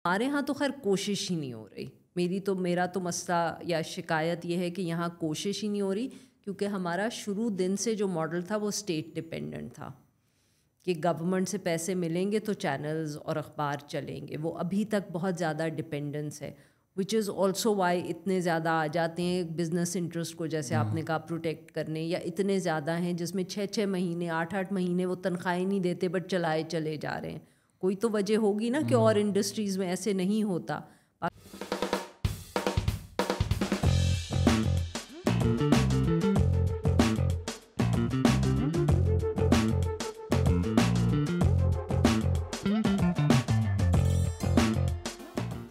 ہمارے ہاں تو خیر کوشش ہی نہیں ہو رہی. میرا تو مسئلہ یا شکایت یہ ہے کہ یہاں کوشش ہی نہیں ہو رہی، کیونکہ ہمارا شروع دن سے جو ماڈل تھا وہ اسٹیٹ ڈپینڈنٹ تھا کہ گورنمنٹ سے پیسے ملیں گے تو چینلز اور اخبار چلیں گے. وہ ابھی تک بہت زیادہ ڈپینڈنس ہے، وچ از آلسو وائی اتنے زیادہ آ جاتے ہیں بزنس انٹرسٹ کو، جیسے آپ نے کہا، پروٹیکٹ کرنے، یا اتنے زیادہ ہیں جس میں 6 مہینے 8 مہینے وہ تنخواہیں نہیں دیتے بٹ چلائے چلے جا رہے ہیں. کوئی تو وجہ ہوگی نا کہ اور انڈسٹریز میں ایسے نہیں ہوتا.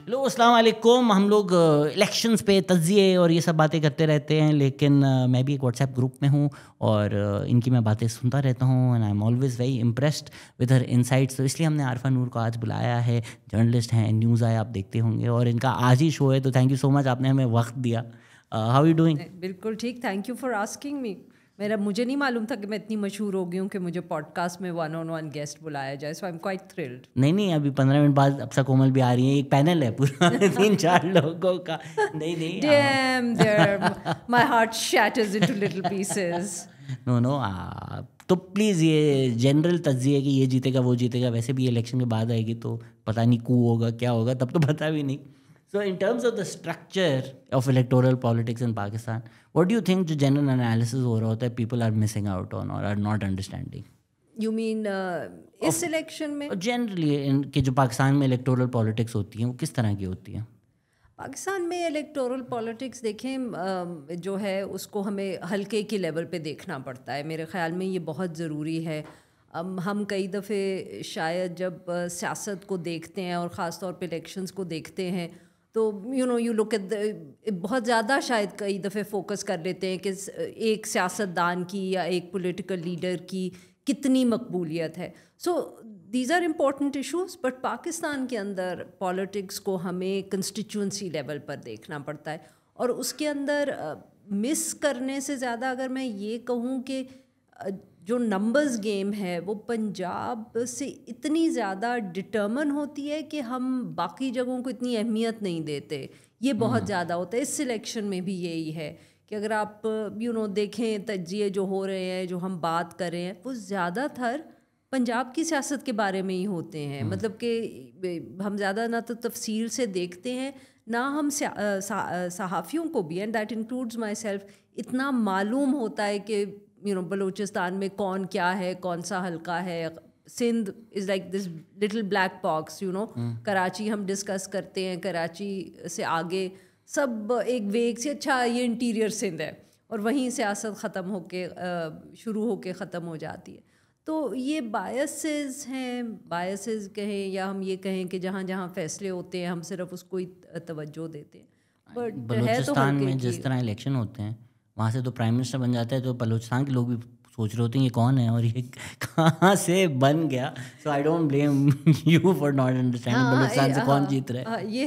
ہلو، السلام علیکم. ہم لوگ الیکشنز پہ تجزیے اور یہ سب باتیں کرتے رہتے ہیں، لیکن میں بھی ایک واٹس ایپ گروپ میں ہوں اور ان کی میں باتیں سنتا رہتا ہوں، and I am always very impressed with her insights. تو اس لیے ہم نے عارفہ نور کو آج بلایا ہے. جرنلسٹ ہیں، نیوز آئے آپ دیکھتے ہوں گے، اور ان کا آج ہی شو ہے، تو تھینک یو سو مچ، آپ نے ہمیں وقت دیا. How you doing? بالکل ٹھیک، thank you for asking me. مجھے نہیں معلوم تھا کہ میں اتنی مشہور ہو گئی ہوں کہ مجھے پوڈ کاسٹ میں 1-on-1 گیسٹ بلایا جائے، سو آئی ایم کوائٹ تھرلڈ. نہیں، ابھی 15 منٹ بعد اپسا کومل بھی آ رہی ہیں. ایک پینل ہے پورا 3-4 لوگوں کا. نہیں Damn, my heart shatters into little pieces. نو تو پلیز یہ جنرل تجزیے کہ یہ جیتے گا وہ جیتے گا، ویسے بھی الیکشن کے بعد آئے گی تو پتہ نہیں کو ہوگا کیا ہوگا، تب تو پتہ بھی نہیں. So in terms of the structure of electoral politics in Pakistan, what do you think جو جنرل انالیسز ہو رہا ہوتا ہے، people are missing out on or are not understanding? You mean اس الیکشن میں؟ جنرلی کہ جو پاکستان میں الیکٹورل پالیٹکس ہوتی ہیں وہ کس طرح کی ہوتی ہیں؟ پاکستان میں الیکٹورل پالیٹکس دیکھیں جو ہے اس کو ہمیں حلقے کے لیول پہ دیکھنا پڑتا ہے. میرے خیال میں یہ بہت ضروری ہے. ہم کئی دفعے شاید جب سیاست کو دیکھتے ہیں اور خاص طور پہ الیکشنز کو دیکھتے ہیں تو یو لک ایٹ بہت زیادہ شاید کئی دفعے فوکس کر لیتے ہیں کہ ایک سیاست دان کی یا ایک پولیٹیکل لیڈر کی کتنی مقبولیت ہے. So these are important issues, but Pakistan کے اندر پالیٹکس کو ہمیں کنسٹیچوئنسی لیول پر دیکھنا پڑتا ہے، اور اس کے اندر مس کرنے سے زیادہ اگر میں یہ کہوں کہ جو نمبرز گیم ہے وہ پنجاب سے اتنی زیادہ ڈٹرمن ہوتی ہے کہ ہم باقی جگہوں کو اتنی اہمیت نہیں دیتے. یہ بہت زیادہ ہوتا ہے. اس سلیکشن میں بھی یہی ہے کہ اگر آپ دیکھیں تجزیے جو ہو رہے ہیں، جو ہم بات کر رہے ہیں، وہ زیادہ تر پنجاب کی سیاست کے بارے میں ہی ہوتے ہیں. مطلب کہ ہم زیادہ نہ تو تفصیل سے دیکھتے ہیں، نہ ہم صحافیوں کو بھی، and that includes my self, اتنا معلوم ہوتا ہے کہ بلوچستان میں کون کیا ہے، کون سا حلقہ ہے. Sindh is like this little black box. Karachi ہم ڈسکس کرتے ہیں، کراچی سے آگے سب ایک ویگ سے، اچھا یہ انٹیریئر سندھ ہے، اور وہیں سیاست ختم ہو کے شروع ہو کے ختم ہو جاتی ہے. تو یہ بایسز ہیں، بایسز کہیں یا ہم یہ کہیں کہ جہاں جہاں فیصلے ہوتے ہیں ہم صرف اس کو ہی توجہ دیتے ہیں. بٹ بلوچستان میں جس طرح الیکشن ہوتے ہیں وہاں سے تو پرائم منسٹر بن جاتا ہے، تو بلوچستان کے لوگ بھی سوچ رہے ہوتے ہیں یہ کون ہے اور یہ کہاں سے بن گیا. So I don't blame you for not understanding Balochistan سے کون جیت رہا ہے. یہ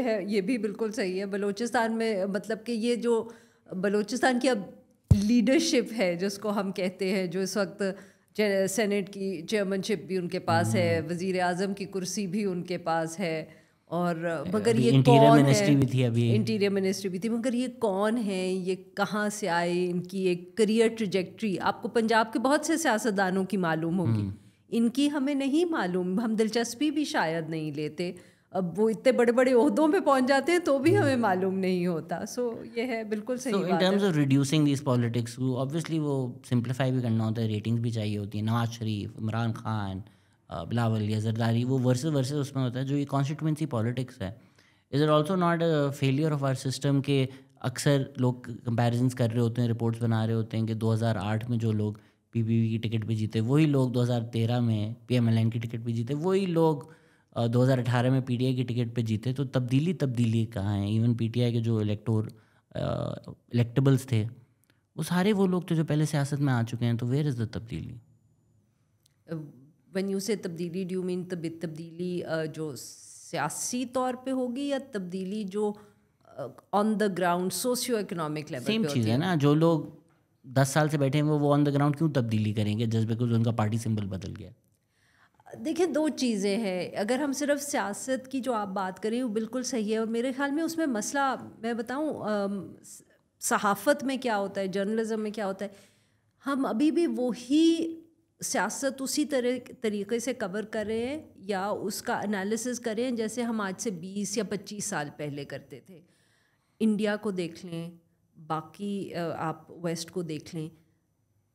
ہے یہ بھی بالکل صحیح ہے. بلوچستان میں مطلب کہ یہ جو بلوچستان کی اب لیڈرشپ ہے جس کو ہم کہتے ہیں، جو اس وقت سینٹ کی چیئرمین شپ بھی ان کے پاس ہے، وزیر اعظم کی کرسی بھی ان کے پاس ہے، اور مگر یہ کون ہے، انٹیریئر منسٹری بھی تھی، مگر یہ کون ہے، یہ کہاں سے آئے، ان کی ایک کریئر ٹریجیکٹری آپ کو پنجاب کے بہت سے سیاستدانوں کی معلوم ہوگی، ان کی ہمیں نہیں معلوم. ہم دلچسپی بھی شاید نہیں لیتے. اب وہ اتنے بڑے بڑے عہدوں پہ پہنچ جاتے ہیں تو بھی ہمیں معلوم نہیں ہوتا. سو یہ ہے بالکل صحیح بات ہے. ان terms of reducing these politics, obviously وہ سمپلیفائی بھی کرنا ہوتا ہے، ریٹنگس بھی چاہیے ہوتی ہیں. نواز شریف، عمران خان، بلاول یا زرداری، وہ ورسز اس میں ہوتا ہے. جو یہ کانسٹیٹوئنسی پالیٹکس ہے، is it also not a failure of our system کہ اکثر لوگ کمپیریزنس کر رہے ہوتے ہیں، رپورٹس بنا رہے ہوتے ہیں کہ 2008 میں جو لوگ پی پی پی کی ٹکٹ پہ جیتے وہی لوگ 2013 میں پی ایم ایل این کی ٹکٹ پہ جیتے، وہی لوگ 2018 میں پی ٹی آئی کی ٹکٹ پہ جیتے. تو تبدیلی کہاں ہے؟ ایون پی ٹی آئی کے جو الیکٹیبلس تھے وہ سارے وہ لوگ تھے جو پہلے سیاست میں آ چکے ہیں. تو ویئر از دا تبدیلی؟ وین یو سے تبدیلی، ڈو یو مین تبدیلی جو سیاسی طور پہ ہوگی یا تبدیلی جو on the ground socio economic level پہ ہوتی ہے؟ سیم چیز ہے نا. جو لوگ 10 سال سے بیٹھے ہیں وہ آن دا گراؤنڈ کیوں تبدیلی کریں گے جسٹ بیکاز ان کا پارٹی سمبل بدل گیا؟ دیکھیں دو چیزیں ہیں. اگر ہم صرف سیاست کی جو آپ بات کریں وہ بالکل صحیح ہے, اور میرے خیال میں اس میں مسئلہ میں بتاؤں صحافت میں کیا ہوتا ہے, جرنلزم میں کیا ہوتا ہے, ہم ابھی بھی وہی سیاست اسی طریقے سے کور کر رہے ہیں یا اس کا انالیسس کر رہے ہیں جیسے ہم آج سے 20 یا 25 سال پہلے کرتے تھے. انڈیا کو دیکھ لیں, باقی آپ ویسٹ کو دیکھ لیں,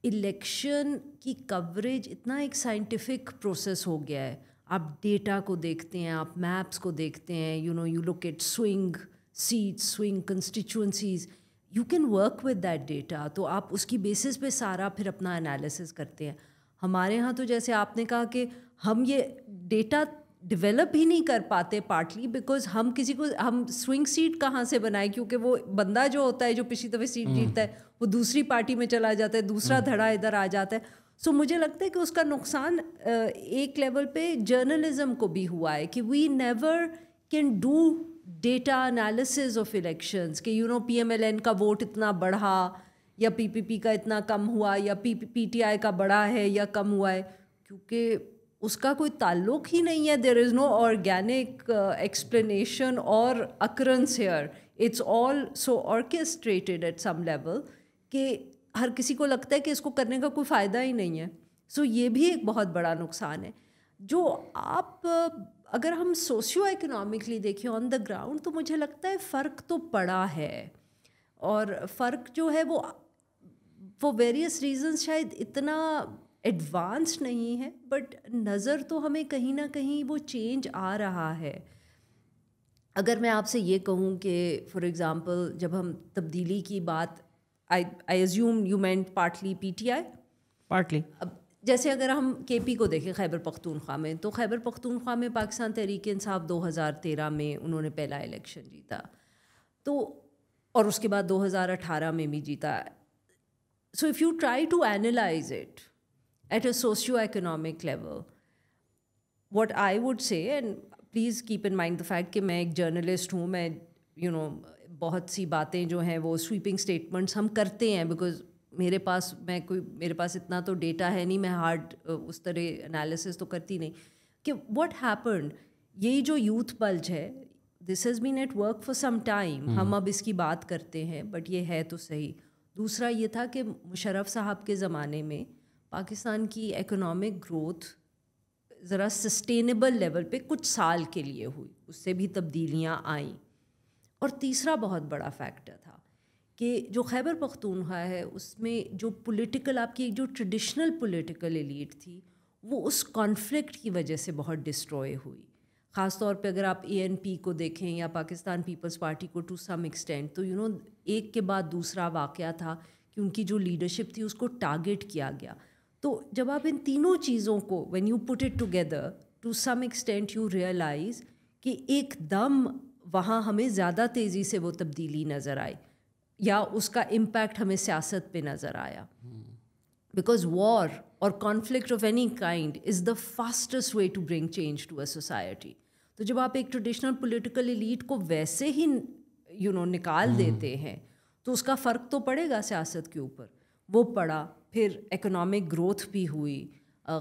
الیکشن کی کوریج اتنا ایک سائنٹیفک پروسیس ہو گیا ہے. آپ ڈیٹا کو دیکھتے ہیں, آپ میپس کو دیکھتے ہیں, you look at swing seats, swing constituencies, you can work with that data. تو آپ اس کی بیسس پہ سارا پھر اپنا انالیسس کرتے ہیں. ہمارے ہاں تو جیسے آپ نے کہا کہ ہم یہ ڈیٹا ڈیولپ ہی نہیں کر پاتے, پارٹلی بیکاز ہم سوئنگ سیٹ کہاں سے بنائیں, کیونکہ وہ بندہ جو ہوتا ہے جو پچھلی دفعہ سیٹ جیتتا ہے وہ دوسری پارٹی میں چلا جاتا ہے, دوسرا دھڑا ادھر آ جاتا ہے. سو مجھے لگتا ہے کہ اس کا نقصان ایک لیول پہ جرنلزم کو بھی ہوا ہے کہ we never can do data analysis of elections کہ پی ایم ایل این کا ووٹ اتنا بڑھا یا پی پی پی کا اتنا کم ہوا یا پی ٹی آئی کا بڑا ہے یا کم ہوا ہے, کیونکہ اس کا کوئی تعلق ہی نہیں ہے. There is no organic explanation or occurrence here, it's all so orchestrated at some level کہ ہر کسی کو لگتا ہے کہ اس کو کرنے کا کوئی فائدہ ہی نہیں ہے. سو یہ بھی ایک بہت بڑا نقصان ہے. جو آپ اگر ہم سوشیو اکنامکلی دیکھیں آن دا گراؤنڈ تو مجھے لگتا ہے فرق تو پڑا ہے, اور فرق جو ہے وہ ویریس ریزنس شاید اتنا ایڈوانس نہیں ہے, بٹ نظر تو ہمیں کہیں نہ کہیں وہ چینج آ رہا ہے. اگر میں آپ سے یہ کہوں کہ فار ایگزامپل جب ہم تبدیلی کی بات, I assume you meant partly P T I, partly. اب جیسے اگر ہم کے پی کو دیکھیں خیبر پختونخوا میں, تو خیبر پختونخوا میں پاکستان تحریک انصاف 2013 میں انہوں نے پہلا الیکشن جیتا, تو اور اس کے بعد 2018 میں بھی جیتا. So if you try to analyse it at a socio economic level, what I would say, and please keep in mind the fact کہ میں ایک جرنلسٹ ہوں, میں بہت سی باتیں جو ہیں وہ سویپنگ اسٹیٹمنٹس ہم کرتے ہیں بیکاز میرے پاس اتنا تو ڈیٹا ہے نہیں, میں ہارڈ اس طرح انالیسس تو کرتی نہیں, کہ واٹ ہیپنڈ, یہی جو یوتھ بلج ہے this has been at work for some time, ہم اب اس کی بات کرتے ہیں بٹ یہ ہے تو صحیح. دوسرا یہ تھا کہ مشرف صاحب کے زمانے میں پاکستان کی اکنامک گروتھ ذرا سسٹینیبل لیول پہ کچھ سال کے لیے ہوئی, اس سے بھی تبدیلیاں آئیں. اور تیسرا بہت بڑا فیکٹر تھا کہ جو خیبر پختونخوا ہے اس میں جو پولیٹیکل آپ کی جو ٹریڈیشنل پولیٹیکل ایلیٹ تھی وہ اس کانفلکٹ کی وجہ سے بہت ڈسٹروئے ہوئی. خاص طور پہ اگر آپ اے این پی کو دیکھیں یا پاکستان پیپلز پارٹی کو ٹو سم ایکسٹینٹ, تو ایک کے بعد دوسرا واقعہ تھا کہ ان کی جو لیڈرشپ تھی اس کو ٹارگیٹ کیا گیا. تو جب آپ ان تینوں چیزوں کو when you put it together to some extent you realise کہ ایک دم وہاں ہمیں زیادہ تیزی سے وہ تبدیلی نظر آئی یا اس کا امپیکٹ ہمیں سیاست پہ نظر آیا. بیکاز وار اور conflict of any kind is the fastest way to bring change to a society. تو جب آپ ایک ٹریڈیشنل پولیٹیکل ایلیٹ کو ویسے ہی نکال دیتے ہیں تو اس کا فرق تو پڑے گا سیاست کے اوپر. وہ پڑا. پھر اکنامک گروتھ بھی ہوئی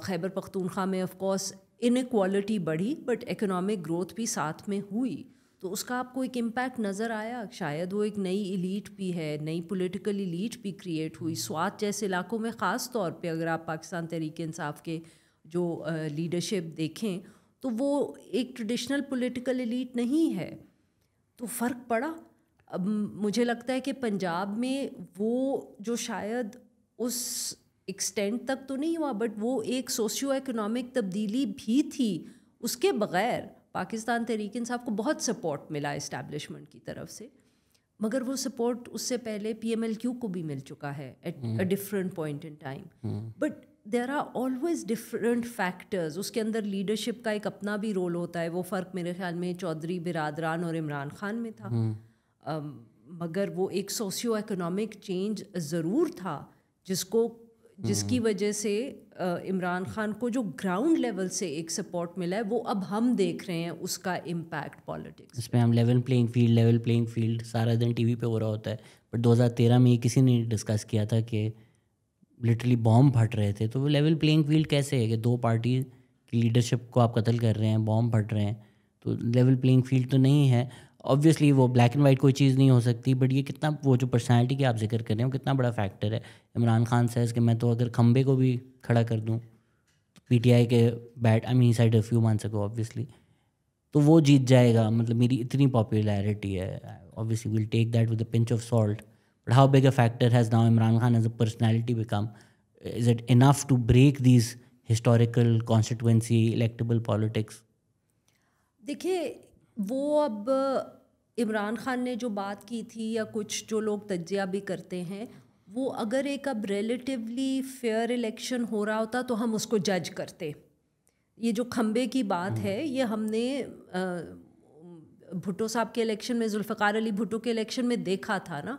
خیبر پختونخوا میں, آف کورس انیکوالٹی بڑھی بٹ اکنامک گروتھ بھی ساتھ میں ہوئی, تو اس کا آپ کو ایک امپیکٹ نظر آیا. شاید وہ ایک نئی ایلیٹ بھی ہے, نئی پولیٹیکل ایلیٹ بھی کریٹ ہوئی. سوات جیسے علاقوں میں خاص طور پہ اگر آپ پاکستان تحریک انصاف کے جو لیڈرشپ دیکھیں تو وہ ایک ٹریڈیشنل پولیٹیکل ایلیٹ نہیں ہے, تو فرق پڑا. اب مجھے لگتا ہے کہ پنجاب میں وہ جو شاید اس ایکسٹینٹ تک تو نہیں ہوا بٹ وہ ایک سوشیو اکنامک تبدیلی بھی تھی. اس کے بغیر پاکستان تحریک انصاف کو بہت سپورٹ ملا اسٹیبلشمنٹ کی طرف سے, مگر وہ سپورٹ اس سے پہلے پی ایم ایل کیو کو بھی مل چکا ہے at a different point in time. But there are always different factors. اس کے اندر لیڈرشپ کا ایک اپنا بھی رول ہوتا ہے. وہ فرق میرے خیال میں چودھری برادران اور عمران خان میں تھا, مگر وہ ایک سوشیو اکنامک چینج ضرور تھا جس کی وجہ سے عمران خان کو جو گراؤنڈ لیول سے ایک سپورٹ ملا ہے وہ اب ہم دیکھ رہے ہیں اس کا امپیکٹ پالیٹکس. اس میں ہم لیول پلینگ فیلڈ سارا دن ٹی وی پہ ہو رہا ہوتا ہے, بٹ 2013 میں یہ کسی نے ڈسکس کیا تھا کہ لٹرلی بام پھٹ رہے تھے. تو وہ لیول پلینگ فیلڈ کیسے ہے کہ دو پارٹی کہ لیڈرشپ کو آپ قتل کر رہے ہیں, بوم پھٹ رہے ہیں, تو لیول پلینگ فیلڈ تو نہیں ہے. آبویسلی وہ بلیک اینڈ وائٹ کوئی چیز نہیں ہو سکتی, بٹ یہ کتنا, وہ جو پرسنالٹی کی آپ ذکر کر رہے ہیں وہ کتنا بڑا فیکٹر ہے. عمران خان سیز کہ میں تو اگر کھمبے کو بھی کھڑا کر دوں پی ٹی آئی کے بیٹ, آئی مین سائڈ فیو مان سکو آبویسلی, تو وہ جیت جائے گا. مطلب میری اتنی پاپولیرٹی ہے, obviously we'll take that with a pinch of salt, but how big a factor has now Imran Khan as a personality become? Is it enough to break these historical constituency electable politics? دیکھیے وہ اب عمران خان نے جو بات کی تھی یا کچھ جو لوگ تجزیہ بھی کرتے ہیں, وہ اگر ایک اب ریلیٹیولی فیئر الیکشن ہو رہا ہوتا تو ہم اس کو جج کرتے. یہ جو کھمبے کی بات ہے یہ ہم نے بھٹو صاحب کے الیکشن میں, ذوالفقار علی بھٹو کے الیکشن میں دیکھا تھا نا,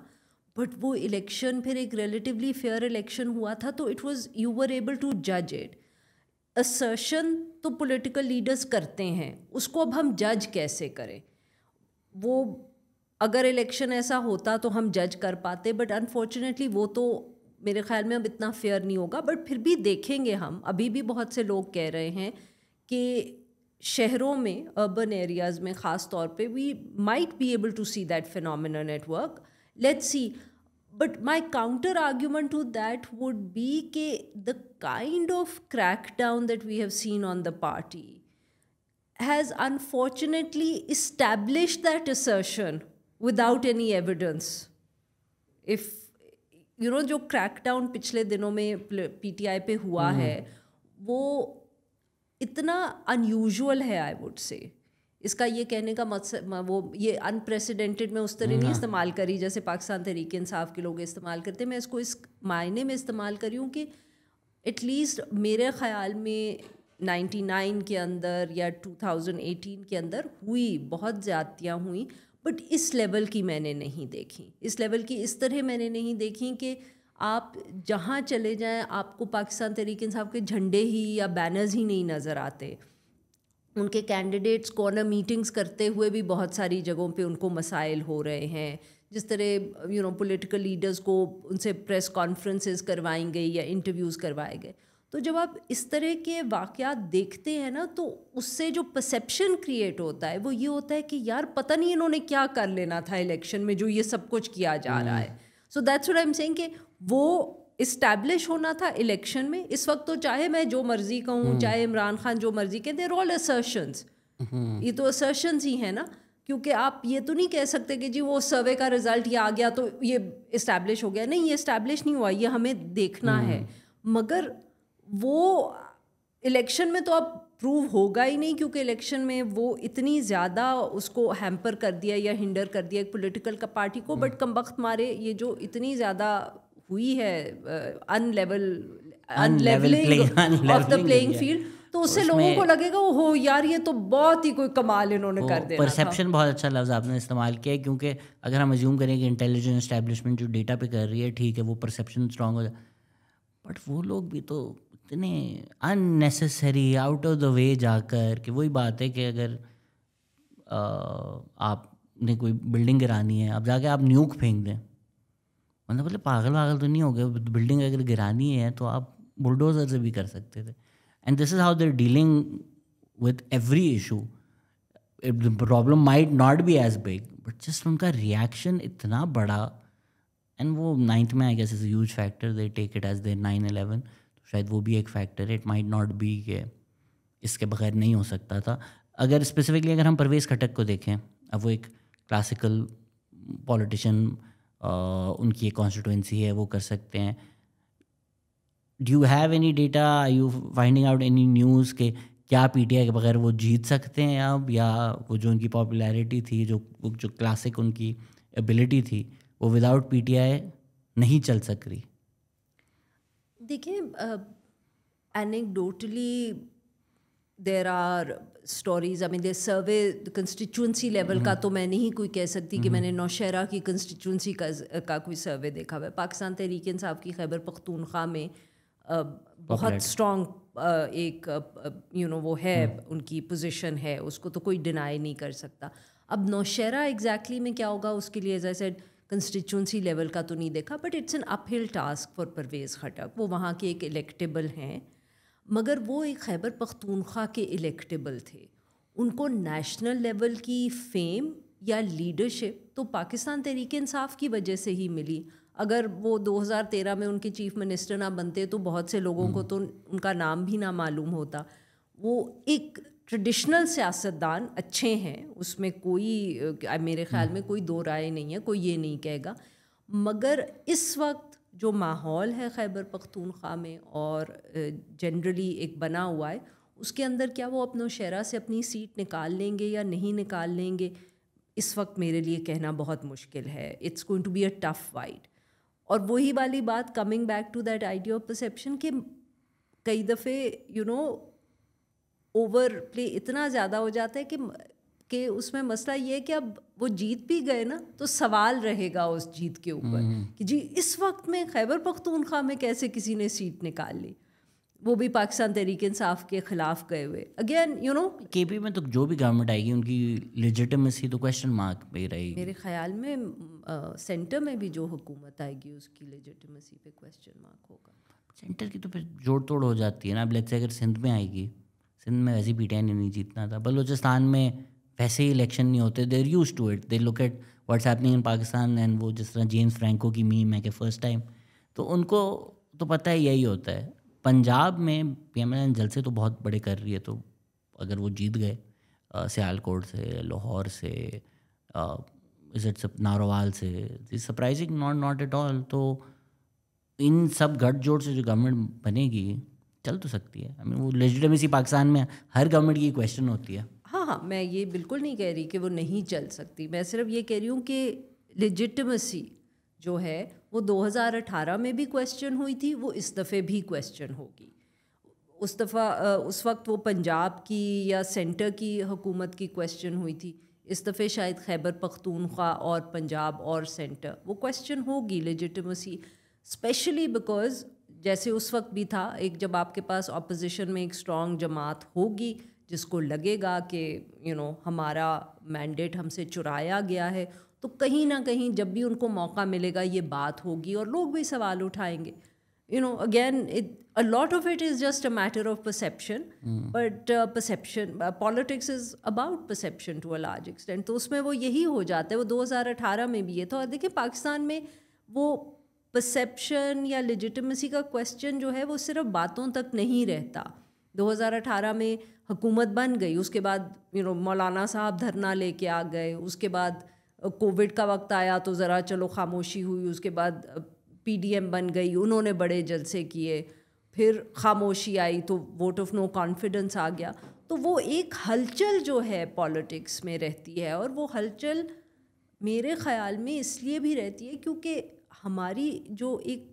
بٹ وہ الیکشن پھر ایک ریلیٹیولی فیئر الیکشن ہوا تھا, تو it was, you were able to جج اٹ. اسرشن تو پولیٹیکل لیڈرز کرتے ہیں, اس کو اب ہم جج کیسے کریں؟ وہ اگر الیکشن ایسا ہوتا تو ہم جج کر پاتے, بٹ انفارچونیٹلی وہ تو میرے خیال میں اب اتنا فیئر نہیں ہوگا. بٹ پھر بھی دیکھیں گے ہم, ابھی بھی بہت سے لوگ کہہ رہے ہیں کہ شہروں میں, اربن ایریاز میں خاص طور پہ, we might be able to see that phenomenon at work, let's see. But my counter argument to that would be کہ the kind of crackdown that we have seen on the party has unfortunately established that assertion without any evidence. If you know جو crackdown پچھلے دنوں میں پی T آئی پہ ہوا ہے وہ اتنا unusual ہے, I would say. اس کا یہ کہنے کا مقصد, وہ یہ انپریسیڈنٹڈ میں اس طرح نہیں استعمال کری جیسے پاکستان تحریک انصاف کے لوگ استعمال کرتے. میں اس کو اس معنی میں استعمال کری ہوں کہ ایٹ لیسٹ میرے خیال میں 99 کے اندر یا 2018 کے اندر ہوئی, بہت زیادتیاں ہوئیں, بٹ اس لیول کی میں نے نہیں دیکھی. اس لیول کی اس طرح میں نے نہیں دیکھی کہ آپ جہاں چلے جائیں آپ کو پاکستان تحریک انصاف کے جھنڈے ہی یا بینرز ہی نہیں نظر آتے. ان کے کینڈیڈیٹس کارنر میٹنگز کرتے ہوئے بھی بہت ساری جگہوں پہ ان کو مسائل ہو رہے ہیں. جس طرح پولیٹیکل لیڈرز کو ان سے پریس کانفرنسز کروائیں گئی یا انٹرویوز کروائے گئے. تو جب آپ اس طرح کے واقعات دیکھتے ہیں نا, تو اس سے جو پرسیپشن کریٹ ہوتا ہے وہ یہ ہوتا ہے کہ یار پتہ نہیں انہوں نے کیا کر لینا تھا الیکشن میں جو یہ سب کچھ کیا جا رہا ہے. So that's what I am seeing کہ وہ اسٹیبلش ہونا تھا الیکشن میں. اس وقت تو چاہے میں جو مرضی کہوں, چاہے عمران خان جو مرضی کہیں, دے آر آل assertions. یہ تو assertions ہی ہیں نا, کیونکہ آپ یہ تو نہیں کہہ سکتے کہ جی وہ سروے کا رزلٹ یہ آ گیا تو یہ اسٹیبلش ہو گیا. نہیں, یہ اسٹیبلش نہیں ہوا, یہ ہمیں دیکھنا ہے. مگر وہ الیکشن میں تو اب پروو ہوگا ہی نہیں, کیونکہ الیکشن میں وہ اتنی زیادہ اس کو ہیمپر کر دیا یا ہنڈر کر دیا ایک پولیٹیکل پارٹی کو. بٹ کم وقت مارے یہ جو اتنی زیادہ ہوئی ہے انلیولنگ آف دا پلینگ فیلڈ, تو اس سے لوگوں کو لگے گا ہو یار یہ تو بہت ہی کوئی کمال انہوں نے کر دیا. پرسیپشن بہت اچھا لفظ آپ نے استعمال کیا ہے, کیونکہ اگر ہم ازیوم کریں کہ انٹیلیجنس اسٹیبلشمنٹ جو ڈیٹا پہ کر رہی ہے, ٹھیک ہے وہ پرسیپشن اسٹرانگ ہو جائے, بٹ وہ لوگ بھی تو اتنے ان نیسسری آؤٹ آف دا وے جا کر کہ وہی بات ہے کہ اگر آپ نے کوئی بلڈنگ گرانی ہے, اب جا کے آپ نیوک پھینک دیں, مطلب پاگل تو نہیں ہو گئے. بلڈنگ اگر گرانی ہے تو آپ بلڈوزر سے بھی کر سکتے تھے. And this is how they are dealing with every issue. Problem might not be as big, but just ان کا ریئیکشن اتنا بڑا. اینڈ وہ 9th میں I guess is a huge factor, they take it as the 9/11, تو شاید وہ بھی ایک فیکٹر ہے. اٹ مائٹ ناٹ بی کہ اس کے بغیر نہیں ہو سکتا تھا. اگر اسپیسیفکلی اگر ہم پرویز خٹک کو دیکھیں, اب وہ ایک کلاسیکل پولیٹیشین, ان کی ایک کانسٹیٹوئنسی ہے, وہ کر سکتے ہیں. Do you have any data, are you finding out any news کہ کیا پی ٹی آئی کے بغیر وہ جیت سکتے ہیں اب, یا وہ جو ان کی پاپولیرٹی تھی, جو کلاسک ان کی ایبلٹی تھی, وہ وداؤٹ پی ٹی آئی نہیں چل سک رہی؟ دیکھیں anecdotally there are stories. I mean the survey constituency level کا تو میں نہیں کوئی کہہ سکتی کہ میں نے نوشہرہ کی کنسٹیچوئنسی کا کوئی سروے دیکھا ہوا ہے. پاکستان تحریک انصاف کی خیبر پختونخوا میں بہت اسٹرانگ ایک وہ ہے, ان کی پوزیشن ہے, اس کو تو کوئی ڈینائی نہیں کر سکتا. اب نوشہرہ ایگزیکٹلی میں کیا ہوگا اس کے لیے, ایز آئی سیڈ کنسٹیچوئنسی لیول کا تو نہیں دیکھا, بٹ اٹس این اپ ہل ٹاسک فار پرویز خٹک. وہ وہاں کے ایک الیکٹیبل ہیں. مگر وہ ایک خیبر پختونخوا کے الیکٹیبل تھے. ان کو نیشنل لیول کی فیم یا لیڈرشپ تو پاکستان تحریک انصاف کی وجہ سے ہی ملی. اگر وہ 2013 میں ان کے چیف منسٹر نہ بنتے تو بہت سے لوگوں کو تو ان کا نام بھی نہ معلوم ہوتا. وہ ایک ٹریڈیشنل سیاستدان اچھے ہیں, اس میں کوئی میرے خیال میں کوئی دو رائے نہیں ہے, کوئی یہ نہیں کہے گا. مگر اس وقت جو ماحول ہے خیبر پختونخوا میں اور جنرلی ایک بنا ہوا ہے, اس کے اندر کیا وہ اپنوں شہرہ سے اپنی سیٹ نکال لیں گے یا نہیں نکال لیں گے, اس وقت میرے لیے کہنا بہت مشکل ہے. It's going to be a tough fight. اور وہی والی بات, coming back to that idea of perception, کہ کئی دفعے اوور پلے اتنا زیادہ ہو جاتا ہے کہ اس میں مسئلہ یہ ہے کہ اب وہ جیت بھی گئے نا تو سوال رہے گا اس جیت کے اوپر کہ جی اس وقت میں خیبر پختونخوا میں کیسے کسی نے سیٹ نکال لی, وہ بھی پاکستان تحریک انصاف کے خلاف گئے ہوئے. اگین کے پی میں تو جو بھی گورنمنٹ آئے گی ان کی لیجیٹمیسی تو کویسچن مارک پہ رہے گی. میرے خیال میں سینٹر میں بھی جو حکومت آئے گی اس کی لیجیٹمیسی پہ کویسچن مارک ہوگا. سینٹر کی تو پھر جوڑ توڑ ہو جاتی ہے نا. اب لیٹس سے اگر سندھ میں آئے گی, سندھ میں ویسے پی ٹی آئی نے نہیں جیتنا تھا, بلوچستان میں ویسے ہی الیکشن نہیں ہوتے, they are used to it, they look at what's happening in Pakistan. And وہ جس طرح جیمس فرینکو کی میم ہے کہ فرسٹ ٹائم, تو ان کو تو پتہ ہے یہی ہوتا ہے. پنجاب میں پی ایم ایل این جلسے تو بہت بڑے کر رہی ہے, تو اگر وہ جیت گئے سیالکوٹ سے, لاہور سے, ناروال سے, سرپرائزنگ ناٹ ایٹ آل. تو ان سب گٹھ جوڑ سے جو گورنمنٹ بنے گی چل تو سکتی ہے. وہ لیجیٹمیسی پاکستان میں ہر گورنمنٹ کی کویسچن ہوتی ہے. ہاں میں یہ بالکل نہیں کہہ رہی کہ وہ نہیں چل سکتی, میں صرف یہ کہہ رہی ہوں کہ لیجیٹمیسی جو ہے وہ 2018 میں بھی کویسچن ہوئی تھی, وہ اس دفعہ بھی کویسچن ہوگی. اس وقت وہ پنجاب کی یا سینٹر کی حکومت کی کویسچن ہوئی تھی, اس دفعہ شاید خیبر پختونخوا اور پنجاب اور سینٹر وہ کویسچن ہوگی لیجیٹمیسی, اسپیشلی بیکاز جیسے اس وقت بھی تھا, ایک جب آپ کے پاس اپوزیشن میں ایک اسٹرانگ جماعت ہوگی جس کو لگے گا کہ ہمارا مینڈیٹ ہم سے چرایا گیا ہے, تو کہیں نہ کہیں جب بھی ان کو موقع ملے گا یہ بات ہوگی اور لوگ بھی سوال اٹھائیں گے. Again, a lot of it is just a matter of perception, but perception, politics is about perception to a large extent. تو اس میں وہ یہی ہو جاتا ہے, وہ 2018 میں بھی یہ تھا. اور دیکھیں پاکستان میں وہ پرسیپشن یا لیجیٹمیسی کا کویسچن جو ہے وہ صرف باتوں تک نہیں رہتا. 2018 میں حکومت بن گئی, اس کے بعد مولانا صاحب دھرنا لے کے آ گئے, اس کے بعد کووڈ کا وقت آیا تو ذرا چلو خاموشی ہوئی, اس کے بعد پی ڈی ایم بن گئی, انہوں نے بڑے جلسے کیے, پھر خاموشی آئی تو ووٹ آف نو کانفیڈنس آ گیا. تو وہ ایک ہلچل جو ہے پالیٹکس میں رہتی ہے, اور وہ ہلچل میرے خیال میں اس لیے بھی رہتی ہے کیونکہ ہماری جو ایک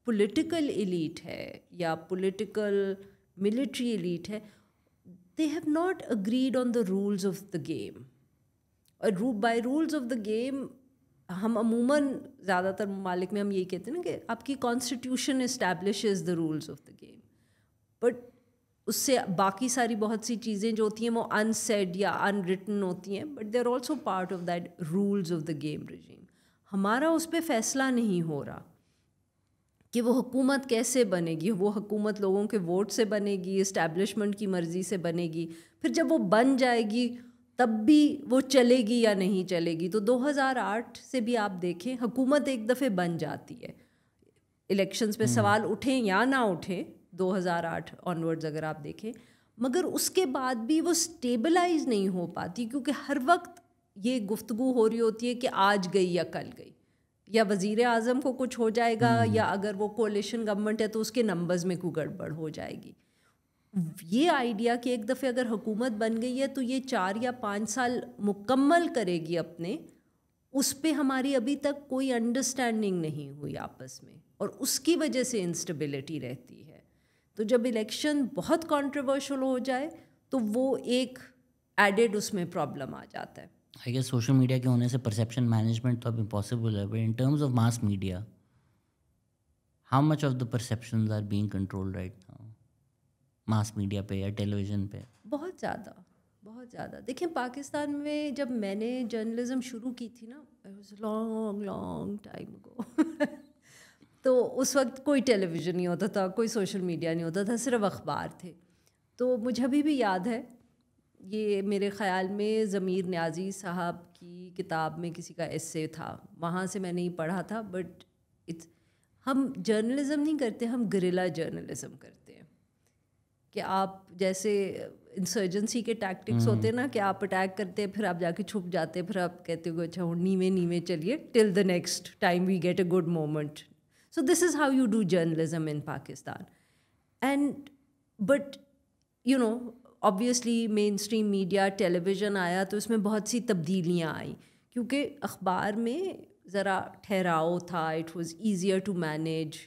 پولیٹیکل ایلیٹ ہے یا پولیٹیکل ملٹری ایلیٹ ہے, they have not agreed on the rules of the game. اور by rules of the game ہم عموماً زیادہ تر ممالک میں ہم یہی کہتے ہیں نا کہ آپ کی constitution establishes the rules of the game, but اس سے باقی ساری بہت سی چیزیں جو ہوتی ہیں وہ ان سیڈ یا ان ریٹن ہوتی ہیں, but they are also part of that rules of the game regime. ہمارا اس پہ فیصلہ نہیں ہو رہا کہ وہ حکومت کیسے بنے گی, وہ حکومت لوگوں کے ووٹ سے بنے گی, اسٹیبلشمنٹ کی مرضی سے بنے گی, پھر جب وہ بن جائے گی تب بھی وہ چلے گی یا نہیں چلے گی. تو 2008 سے بھی آپ دیکھیں حکومت ایک دفعہ بن جاتی ہے, الیکشنز پہ سوال اٹھیں یا نہ اٹھیں 2008 آنورڈز اگر آپ دیکھیں, مگر اس کے بعد بھی وہ اسٹیبلائز نہیں ہو پاتی کیونکہ ہر وقت یہ گفتگو ہو رہی ہوتی ہے کہ آج گئی یا کل گئی, یا وزیر اعظم کو کچھ ہو جائے گا, یا اگر وہ کولیشن گورنمنٹ ہے تو اس کے نمبرز میں کوئی گڑبڑ ہو جائے گی. یہ آئیڈیا کہ ایک دفعہ اگر حکومت بن گئی ہے تو یہ 4 یا 5 سال مکمل کرے گی اپنے, اس پہ ہماری ابھی تک کوئی انڈرسٹینڈنگ نہیں ہوئی آپس میں, اور اس کی وجہ سے انسٹیبلٹی رہتی ہے. تو جب الیکشن بہت کانٹروورشل ہو جائے تو وہ ایک ایڈڈ اس میں پرابلم آ جاتا ہے. آئی گیس سوشل میڈیا کے ہونے سے پرسیپشن مینجمنٹ تو اب امپاسبل ہے, but in terms of mass media how much of the perceptions are being controlled right now mass media پہ یا ٹیلی ویژن پہ؟ بہت زیادہ, بہت زیادہ. دیکھیں پاکستان میں جب میں نے جرنلزم شروع کی تھی نا, it was long time ago, تو اس وقت کوئی ٹیلی ویژن نہیں ہوتا تھا, کوئی سوشل میڈیا نہیں ہوتا تھا, صرف اخبار تھے. تو مجھے ابھی بھی یاد ہے, یہ میرے خیال میں ضمیر نیازی صاحب کی کتاب میں کسی کا ایسے تھا, وہاں سے میں نے پڑھا تھا. بٹ ہم جرنلزم نہیں کرتے, ہم گریلا جرنلزم کرتے ہیں, کہ آپ جیسے انسرجنسی کے ٹیکٹکس ہوتے ہیں نا, کہ آپ اٹیک کرتے ہیں, پھر آپ جا کے چھپ جاتے ہیں, پھر آپ کہتے ہو اچھا نیوے چلیے till the next time we get a good moment. So this is how you do journalism in Pakistan. And but you know obviously mainstream media television آیا تو اس میں بہت سی تبدیلیاں آئیں, کیونکہ اخبار میں ذرا ٹھہراؤ تھا, it was easier to manage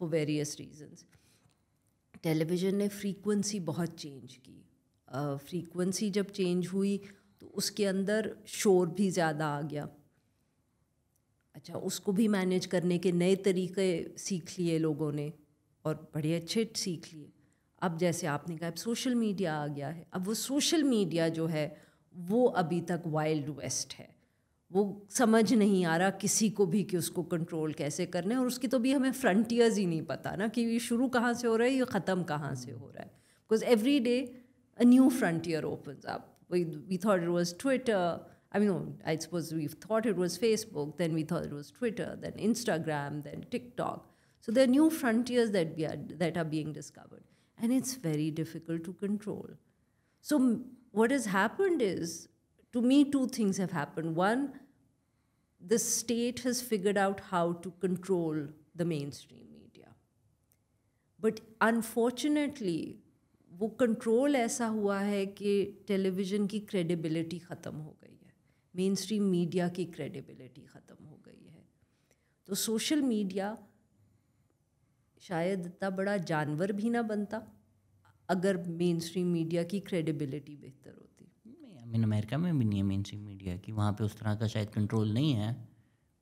for various reasons. Television نے فریکوینسی بہت چینج کی. فریکوینسی جب چینج ہوئی تو اس کے اندر شور بھی زیادہ آ گیا. اچھا, اس کو بھی مینیج کرنے کے نئے طریقے سیکھ لیے لوگوں نے, اور بڑے اچھے سیکھ لیے. اب جیسے آپ نے کہا اب سوشل میڈیا آ گیا ہے, اب وہ سوشل میڈیا جو ہے وہ ابھی تک وائلڈ ویسٹ ہے, وہ سمجھ نہیں آ رہا کسی کو بھی کہ اس کو کنٹرول کیسے کرنا ہے. اور اس کی تو بھی ہمیں فرنٹیئرز ہی نہیں پتہ نا, کہ یہ شروع کہاں سے ہو رہا ہے, یہ ختم کہاں سے ہو رہا ہے. Because every day a new frontier opens up. We thought it was Twitter. I mean, no, I suppose we thought it was Facebook, then we thought it was Twitter, then Instagram, then TikTok. So there are new frontiers that are being discovered. And it's very difficult to control. So what has happened is, to me, two things have happened. One, the state has figured out how to control the mainstream media. But unfortunately, وہ control ایسا ہوا ہے کہ ٹیلی vision کی credibility ختم ہو گئی ہے, مین stream media کی کریڈیبلٹی ختم ہو گئی ہے. تو سوشل میڈیا شاید اتنا بڑا جانور بھی نہ بنتا اگر مین اسٹریم میڈیا کی کریڈیبلٹی بہتر ہوتی. امریکہ میں بھی نہیں ہے مین اسٹریم میڈیا کی, وہاں پہ اس طرح کا شاید کنٹرول نہیں ہے.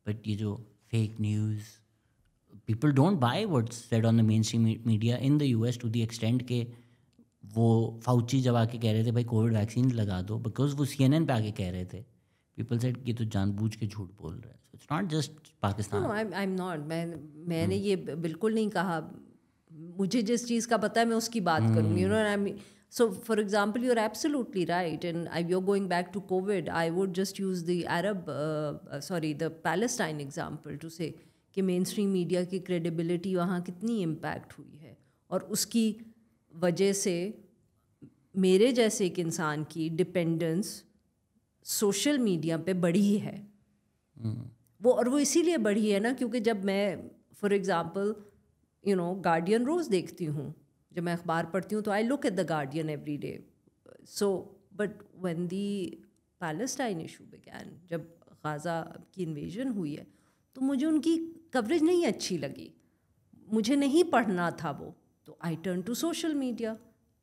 بٹ یہ جو fake news, people don't buy what's said on the mainstream media in the US to the extent کہ وہ فاؤچی جب آ کے کہہ رہے تھے بھائی کووڈ ویکسین لگا دو, بیکاز وہ CNN پہ آ کے کہہ رہے تھے, پیپل سیڈ کہ تو جان بوجھ کے جھوٹ بول رہا ہے. So it's not just Pakistan. I am not, میں نے یہ بالکل نہیں کہا, مجھے جس چیز کا پتہ ہے میں اس کی بات کروں گی. So for example, you're absolutely right, and you're going back to COVID. I would just use the the Palestine example to say کہ مین اسٹریم میڈیا کی کریڈیبلٹی وہاں کتنی امپیکٹ ہوئی ہے, اور اس کی وجہ سے میرے جیسے ایک انسان کی ڈپینڈنس سوشل میڈیا پہ بڑھی ہے. وہ اسی لیے بڑھی ہے نا, کیونکہ جب میں فار ایگزامپل گارڈین روز دیکھتی ہوں, جب میں اخبار پڑھتی ہوں تو I look at the Guardian every day. So but when the Palestine issue begin, جب غازہ کی انویژن ہوئی ہے, تو مجھے ان کی کوریج نہیں اچھی لگی, مجھے نہیں پڑھنا تھا وہ, تو I turn to social media.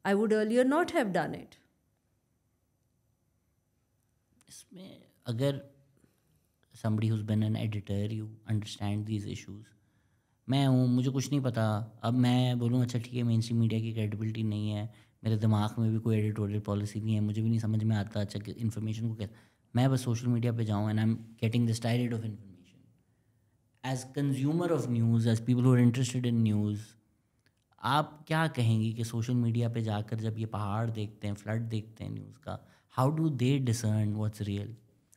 I would earlier not have done it. اس میں اگر somebody who's been an editor, you understand these issues. میں ہوں, مجھے کچھ نہیں پتا, اب میں بولوں اچھا ٹھیک ہے مین اسٹریم میڈیا کی کریڈیبلٹی نہیں ہے, میرے دماغ میں بھی کوئی ایڈیٹوریل پالیسی نہیں ہے, مجھے بھی نہیں سمجھ میں آتا اچھا کہ انفارمیشن کو کیسے, میں بس سوشل میڈیا پہ جاؤں and I am getting this tired of information. As consumer of news, as people who are interested in news, آپ کیا کہیں گی کہ سوشل میڈیا پہ جا کر جب یہ پہاڑ دیکھتے ہیں, فلڈ دیکھتے ہیں نیوز کا, how do they ڈسرن what's real?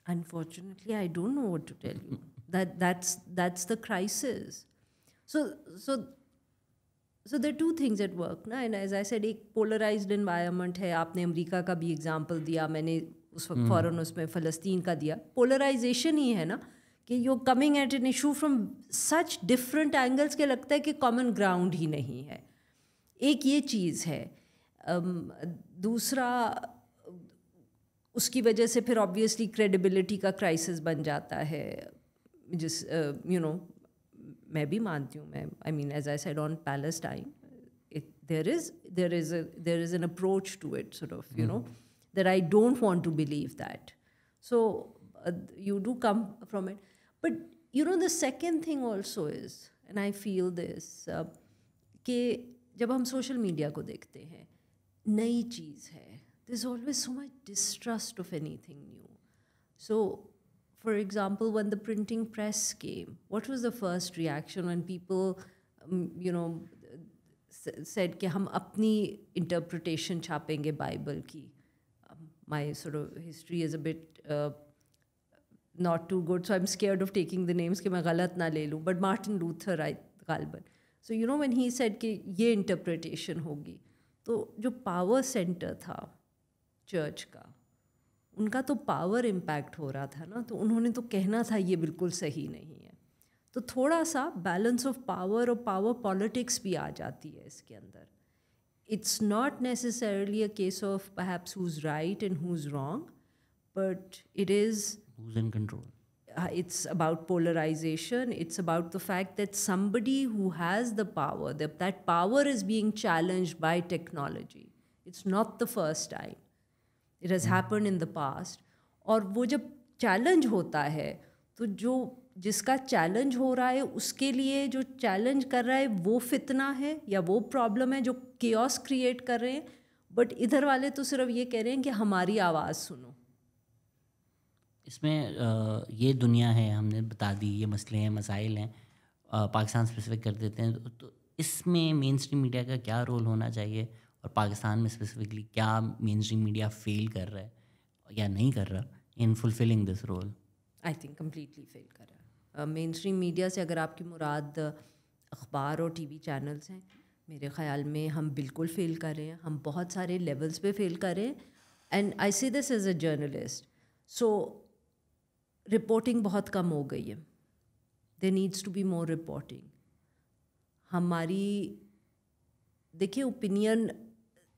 Unfortunately, I don't know what to tell you. That's the crisis. So there are two things at work, na? And as I said, ایک polarized environment ہے. آپ نے امریکہ کا بھی example دیا, میں نے اس وقت فوراً اس میں فلسطین کا دیا. پولرائزیشن ہی ہے نا, کہ you coming at an issue from such different angles کے لگتا ہے کہ کامن گراؤنڈ ہی نہیں ہے. ایک یہ چیز ہے. دوسرا, اس کی وجہ سے پھر آبویسلی کریڈیبلٹی کا کرائسس بن جاتا ہے, جس میں بھی مانتی ہوں, میں I mean as I said on Palestine, there is an approach to it, sort of, that I don't want to believe that. So you do come from it. But the second thing also is, and I feel this, کہ جب ہم social media کو دیکھتے ہیں, نئی چیز ہے, there's always so much distrust of anything new. So for example, when the printing press came, what was the first reaction when people, said کہ ہم اپنی interpretation چھاپیں گے بائبل کی. My sort of history is a bit not too good, so I'm scared of taking the names کہ میں غلط نہ لے لوں, but Martin Luther غالباً. So when he said کہ یہ انٹرپریٹیشن ہوگی, تو جو پاور سینٹر تھا چرچ کا, ان کا تو پاور امپیکٹ ہو رہا تھا نا, تو انہوں نے تو کہنا تھا یہ بالکل صحیح نہیں ہے. تو تھوڑا سا بیلنس آف پاور اور پاور پالیٹکس بھی آ جاتی ہے اس کے اندر. It's not necessarily a case of perhaps who's right and who's wrong, but it is who's in control. It's about polarization. It's about the fact that somebody who has the power, that power is being challenged by technology. It's not the first time. It has happened in the past. اور وہ جب challenge ہوتا ہے تو جس کا challenge ہو رہا ہے اس کے لیے جو چیلنج کر رہا ہے وہ فتنہ ہے یا وہ پرابلم ہے جو کیوس کریٹ کر رہے ہیں, بٹ ادھر والے تو صرف یہ کہہ رہے ہیں کہ ہماری آواز سنو. اس میں یہ دنیا ہے, ہم نے بتا دی, یہ مسئلے ہیں, مسائل ہیں, پاکستان اسپیسیفک کر دیتے ہیں. تو اس میں مین اسٹریم میڈیا کا کیا رول ہونا چاہیے, اور پاکستان میں اسپیسیفکلی کیا مین اسٹریم میڈیا فیل کر رہا ہے یا نہیں کر رہا in fulfilling this role? I think completely fail کر رہا ہے. مین اسٹریم میڈیا سے اگر آپ کی مراد اخبار اور ٹی وی چینلز ہیں, میرے خیال میں ہم بالکل فیل کر رہے ہیں. ہم بہت سارے لیولس پہ فیل کر رہے ہیں. And I see this as a journalist. So reporting بہت کم ہو گئی ہے. There needs to be more reporting. ہماری دیکھیے اوپینین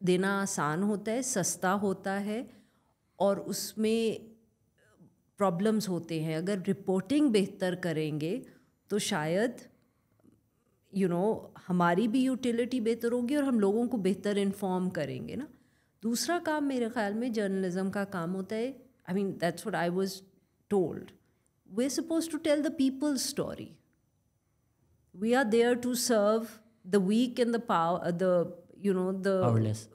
دینا آسان ہوتا ہے, سستا ہوتا ہے, اور اس میں پرابلمس ہوتے ہیں. اگر رپورٹنگ بہتر کریں گے تو شاید ہماری بھی یوٹیلیٹی بہتر ہوگی اور ہم لوگوں کو بہتر انفارم کریں گے نا. دوسرا کام میرے خیال میں جرنلزم کا کام ہوتا ہے, I mean that's what I was told, we are suppose to tell the people's story. We are there to serve the weak and the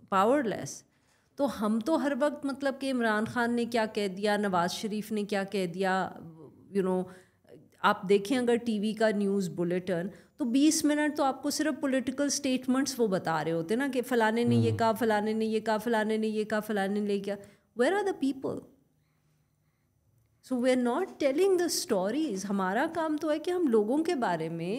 powerless. تو ہم تو ہر وقت مطلب کہ عمران خان نے کیا کہہ دیا, نواز شریف نے کیا کہہ دیا, آپ دیکھیں اگر ٹی وی کا نیوز بلیٹن تو 20 منٹ تو آپ کو صرف پولیٹیکل اسٹیٹمنٹس وہ بتا رہے ہوتے نا کہ فلانے نے یہ کہا, فلانے نے یہ کہا, فلانے نے یہ کہا, فلانے نے یہ کہا. Where are the people? So we are not telling the stories. ہمارا کام تو ہے کہ ہم لوگوں کے بارے میں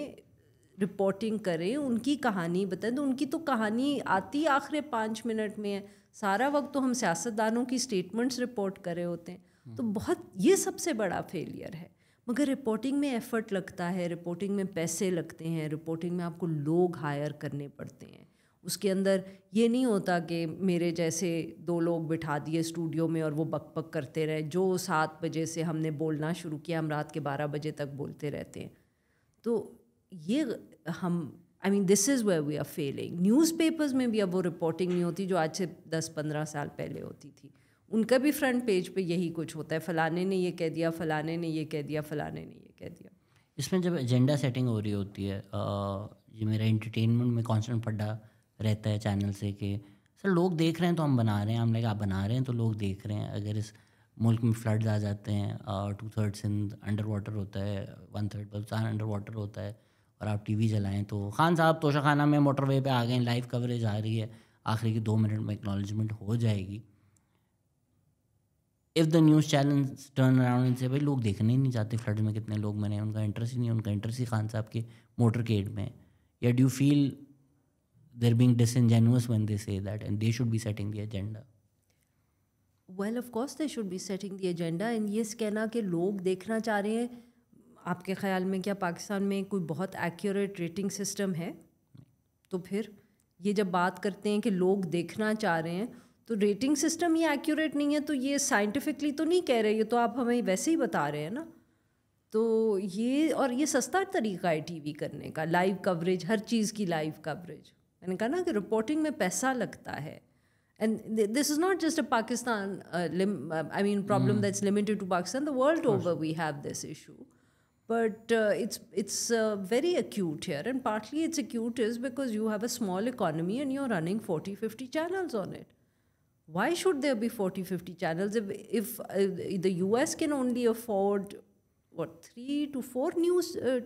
رپورٹنگ کریں, ان کی کہانی بتائیں. تو ان کی تو کہانی آتی آخر 5 منٹ میں ہے. سارا وقت تو ہم سیاستدانوں کی اسٹیٹمنٹس رپورٹ کر رہے ہوتے ہیں. تو بہت یہ سب سے بڑا فیلئر ہے. مگر رپورٹنگ میں ایفرٹ لگتا ہے, رپورٹنگ میں پیسے لگتے ہیں, رپورٹنگ میں آپ کو لوگ ہائر کرنے پڑتے ہیں. اس کے اندر یہ نہیں ہوتا کہ میرے جیسے 2 لوگ بٹھا دیے اسٹوڈیو میں اور وہ بک بک کرتے رہے. جو 7 بجے سے ہم نے بولنا شروع کیا, ہم رات کے 12 بجے تک بولتے رہتے ہیں. تو یہ ہم I mean this is where we are failing. Newspapers میں بھی اب وہ رپورٹنگ نہیں ہوتی جو آج سے 10-15 سال پہلے ہوتی تھی. ان کا بھی فرنٹ پیج پہ یہی کچھ ہوتا ہے, فلانے نے یہ کہہ دیا, فلانے نے یہ کہہ دیا, فلانے نے یہ کہہ دیا. اس میں جب ایجنڈا سیٹنگ ہو رہی ہوتی ہے, یہ میرا انٹرٹینمنٹ میں کانسٹنٹ پڑا رہتا ہے چینل سے کہ سر لوگ دیکھ رہے ہیں تو ہم بنا رہے ہیں. ہم نے کہا آپ بنا رہے ہیں تو لوگ دیکھ رہے ہیں. اگر اس ملک میں فلڈز آ جاتے ہیں, 2/3 سندھ انڈر واٹر ہوتا ہے, 1/3 بلوچستان انڈر واٹر ہوتا ہے, اور آپ ٹی وی چلائیں تو خان صاحب توشہ خانہ میں موٹر وے پہ آ گئے ہیں, لائیو کوریج آ رہی ہے, آخری کی 2 منٹ میں اکنالجمنٹ ہو جائے گی. If the news channels turn around in سے بھائی لوگ دیکھنے ہی نہیں چاہتے فلڈ میں کتنے لوگ مرے ہیں, ان کا انٹرسٹ ہی نہیں ہے, ان کا انٹرسٹ ہی خان صاحب کے موٹر کیڈ میں. یا do you feel they're being disingenuous when they say that and they should be setting the agenda? Well, of course they should be setting the agenda. and یہ کہنا کہ لوگ دیکھنا چاہ رہے ہیں, آپ کے خیال میں کیا پاکستان میں کوئی بہت ایکوریٹ ریٹنگ سسٹم ہے؟ تو پھر یہ جب بات کرتے ہیں کہ لوگ دیکھنا چاہ رہے ہیں تو ریٹنگ سسٹم یہ ایکوریٹ نہیں ہے, تو یہ سائنٹیفکلی تو نہیں کہہ رہے, یہ تو آپ ہمیں ویسے ہی بتا رہے ہیں نا. تو یہ سستا طریقہ ہے ٹی وی کرنے کا, لائیو کوریج, ہر چیز کی لائیو کوریج. میں نے کہا نا کہ رپورٹنگ میں پیسہ لگتا ہے. And this is not just a Pakistan I mean problem that's limited to Pakistan, the world over we have this issue. But it's very acute here, and partly it's acute is because you have a small economy and you're running 40-50 channels on it. Why should there be 40-50 channels if the US can only afford what 3 to 4 news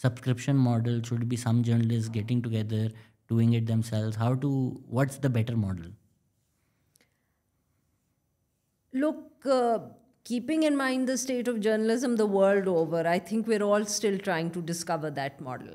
subscription model, should be some journalists getting together doing it themselves? What's the better model? Look, keeping in mind the state of journalism the world over, I think we're all still trying to discover that model.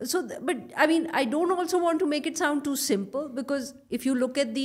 So, but I mean, I don't also want to make it sound too simple, because if you look at the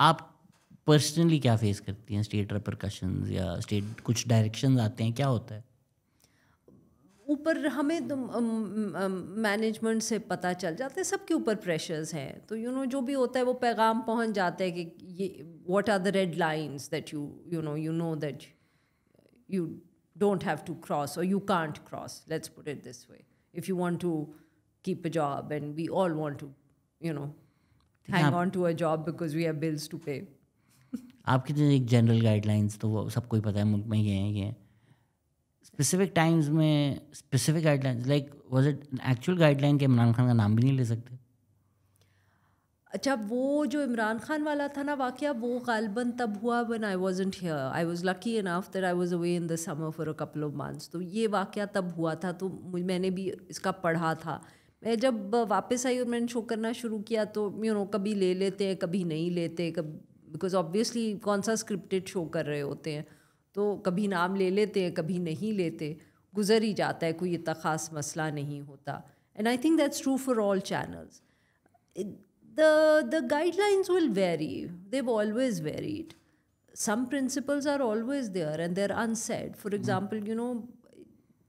آپ personally کیا face کرتی ہیں state repercussions یا state کچھ directions آتے ہیں, کیا ہوتا ہے؟ اوپر ہمیں مینجمنٹ سے پتہ چل جاتا ہے, سب کے اوپر پریشرز ہیں, تو جو بھی ہوتا ہے وہ پیغام پہنچ جاتا ہے کہ یہ what are the red lines that you know that you don't have to cross or you can't cross, let's put it this way, if you want to keep a job and we all want to hang on to a job because we have bills to pay. آپ کی جو ایک general guide lines تو وہ سب کو ہی پتہ ہے ملک میں یہ ہیں اسپیسیفک ٹائمز میں specific guide lines like was it actual guide line کہ عمران خان کا نام بھی نہیں لے سکتے؟ اچھا, وہ جو عمران خان والا تھا نا واقعہ, وہ غالباً تب ہوا when I wasn't here. I was lucky enough that I was away in the summer for a couple of months. تو یہ واقعہ تب ہوا تھا, تو میں نے بھی اس کا پڑھا تھا. میں جب واپس آئی اور میں نے شو کرنا شروع کیا تو کبھی لے لیتے ہیں کبھی نہیں لیتے, بیکاز آبویسلی کون سا اسکرپٹڈ شو کر رہے ہوتے ہیں, تو کبھی نام لے لیتے ہیں کبھی نہیں لیتے, گزر ہی جاتا ہے, کوئی اتنا خاص مسئلہ نہیں ہوتا. And I think that's true for all channels. The guidelines will vary. They've always varied. Some principles are always there and they're unsaid. For example,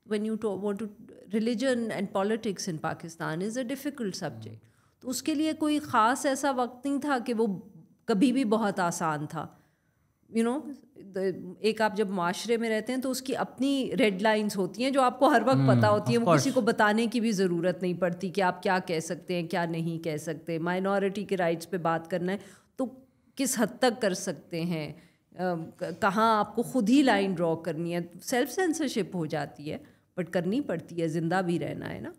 when you want to, religion and politics in Pakistan is a difficult subject. تو اس کے لیے کوئی خاص ایسا وقت نہیں تھا کہ وہ کبھی بھی بہت آسان تھا. ایک آپ جب معاشرے میں رہتے ہیں تو اس کی اپنی ریڈ لائنس ہوتی ہیں جو آپ کو ہر وقت پتہ ہوتی ہیں, وہ کسی کو بتانے کی بھی ضرورت نہیں پڑتی کہ آپ کیا کہہ سکتے ہیں کیا نہیں کہہ سکتے. مائنورٹی کے رائٹس پہ بات کرنا ہے تو کس حد تک کر سکتے ہیں, کہاں آپ کو خود ہی لائن ڈرا کرنی ہے. سیلف سینسرشپ ہو جاتی ہے بٹ کرنی پڑتی ہے, زندہ بھی رہنا ہے نا.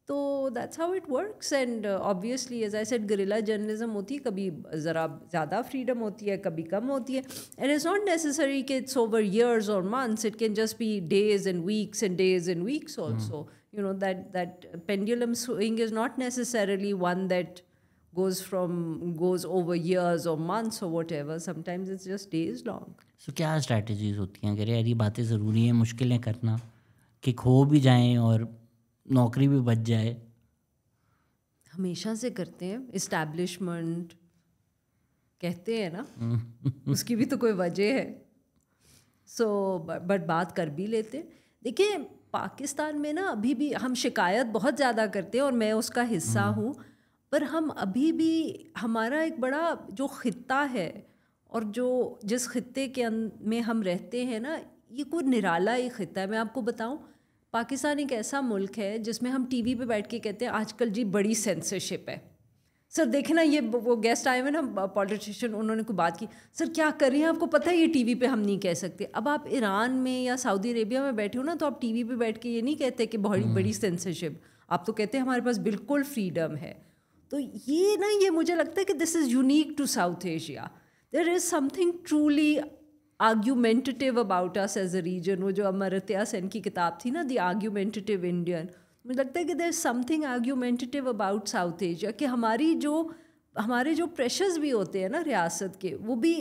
تو that's how it works. And obviously as I said guerrilla journalism ہوتی ہے, کبھی ذرا زیادہ فریڈم ہوتی ہے کبھی کم ہوتی ہے. اینڈ اٹس ناٹ نیسسری کہ اٹس اوور ایئرز اور months, it can just be days and weeks and days and weeks also. That pendulum swing is not necessarily one that goes over years or months or whatever. Sometimes it's just days long. So کیا strategies ہوتی ہیں؟ اگر یہ باتیں ضروری ہیں مشکلیں کرنا کہ کھو بھی جائیں اور نوکری بھی بچ جائے؟ ہمیشہ سے کرتے ہیں, اسٹیبلشمنٹ کہتے ہیں نا, اس کی بھی تو کوئی وجہ ہے. سو بٹ بات کر بھی لیتے. دیکھیں پاکستان میں نا ابھی بھی ہم شکایت بہت زیادہ کرتے ہیں اور میں اس کا حصہ ہوں, پر ہم ابھی بھی ہمارا ایک بڑا جو خطہ ہے اور جو جس خطے کے میں ہم رہتے ہیں نا, یہ کوئی نرالا ہی خطہ ہے. میں آپ کو بتاؤں, پاکستان ایک ایسا ملک ہے جس میں ہم ٹی وی پہ بیٹھ کے کہتے ہیں آج کل جی بڑی سینسرشپ ہے. سر دیکھیں نا, یہ وہ گیسٹ آئے ہوئے نا پولیٹیشین, انہوں نے کوئی بات کی, سر کیا کر رہے ہیں, آپ کو پتہ ہے یہ ٹی وی پہ ہم نہیں کہہ سکتے. اب آپ ایران میں یا سعودی عربیہ میں بیٹھے ہو نا, تو آپ ٹی وی پہ بیٹھ کے یہ نہیں کہتے کہ بڑی بڑی سینسرشپ, آپ تو کہتے ہیں ہمارے پاس بالکل فریڈم ہے. تو یہ مجھے لگتا ہے کہ this is unique to South Asia. There is something truly argumentative about us as a region. وہ جو امرتیا سین کی کتاب تھی نا, دی آرگیومنٹیو انڈین, مجھے لگتا ہے کہ there is something argumentative about South Asia, کہ ہمارے جو پریشرز بھی ہوتے ہیں نا ریاست کے, وہ بھی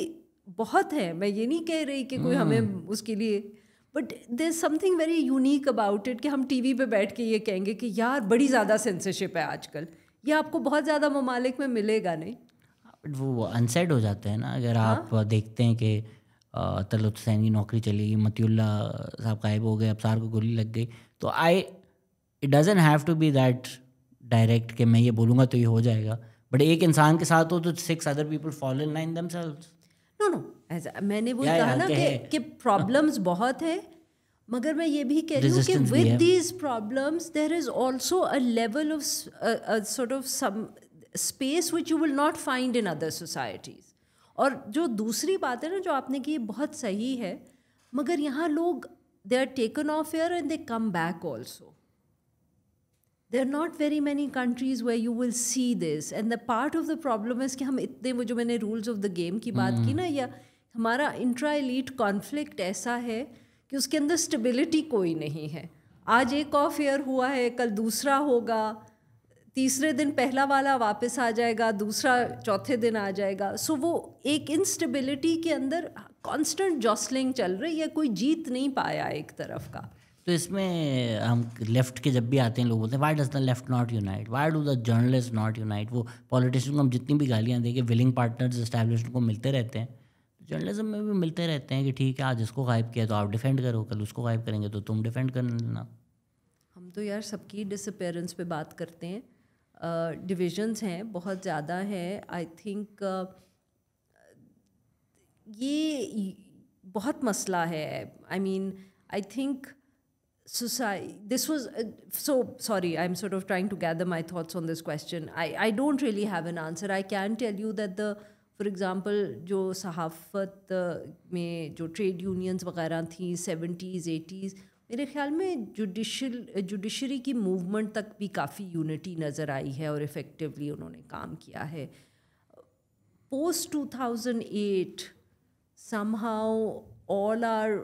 بہت ہیں. میں یہ نہیں کہہ رہی کہ کوئی ہمیں اس کے لیے, but there is some thing very unique about it کہ ہم ٹی وی پہ بیٹھ کے یہ کہیں گے کہ یار بڑی زیادہ سینسرشپ ہے آج کل. یہ آپ کو بہت زیادہ ممالک میں ملے گا نہیں. بٹ وہ انسیڈ ہو جاتے ہیں نا. اگر آپ دیکھتے ہیں کہ طلعت حسین کی نوکری چلی گئی, متی اللہ صاحب غائب ہو گئے, ابصار کو گولی لگ گئی, تو it doesn't have to be that direct کہ میں یہ بولوں گا تو یہ ہو جائے گا. بٹ ایک انسان کے ساتھ ہو تو 6 other people fall in line themselves. نو میں نے وہی کہا نا کہ پرابلمس بہت ہیں, مگر میں یہ بھی کہہ رہی ہوں کہ with these problems there is also a level of sort of some space which you will not find in other societies. اور جو دوسری بات ہے نا جو آپ نے کی, بہت صحیح ہے, مگر یہاں لوگ they are taken off air and they come back also. There are not very many countries where you will see this, and the part of the problem is کہ ہم اتنے, وہ جو میں نے رولز آف دا گیم کی بات کی نا, یا ہمارا انٹرا ایلیٹ کانفلکٹ ایسا ہے کہ اس کے اندر اسٹیبلٹی کوئی نہیں ہے. آج ایک آف ایئر ہوا ہے, کل دوسرا ہوگا, تیسرے دن پہلا والا واپس آ جائے گا, دوسرا چوتھے دن آ جائے گا. سو وہ ایک انسٹیبلٹی کے اندر کانسٹنٹ جاسلنگ چل رہی ہے, کوئی جیت نہیں پایا ایک طرف کا. تو اس میں ہم لیفٹ کے جب بھی آتے ہیں لوگ بولتے ہیں why does the left not unite, why do the journalist not unite. وہ پولیٹیشین کو ہم جتنی بھی گالیاں دیں کہ ولنگ پارٹنرز اسٹیبلشڈ کو ملتے رہتے ہیں, جرنلزم میں بھی ملتے رہتے ہیں کہ ٹھیک ہے آج اس کو غائب کیا تو آپ ڈیفینڈ کرو, کل اس کو غائب کریں گے تو تم ڈیفینڈ کر لینا. ہم تو یار سب کی ڈس اپیئرنس پہ بات کرتے ہیں, ڈویژنس ہیں بہت زیادہ ہیں. آئی تھنک یہ بہت مسئلہ ہے. I mean I think this was so sorry, I'm sort of trying to gather my thoughts on this question. I don't really have an answer. I can tell you that for example جو صحافت میں جو trade unions وغیرہ تھیں 70s 80s, میرے خیال میں judiciary کی موومنٹ تک بھی کافی یونٹی نظر آئی ہے اور افیکٹولی انہوں نے کام کیا ہے. Post 2008 somehow all our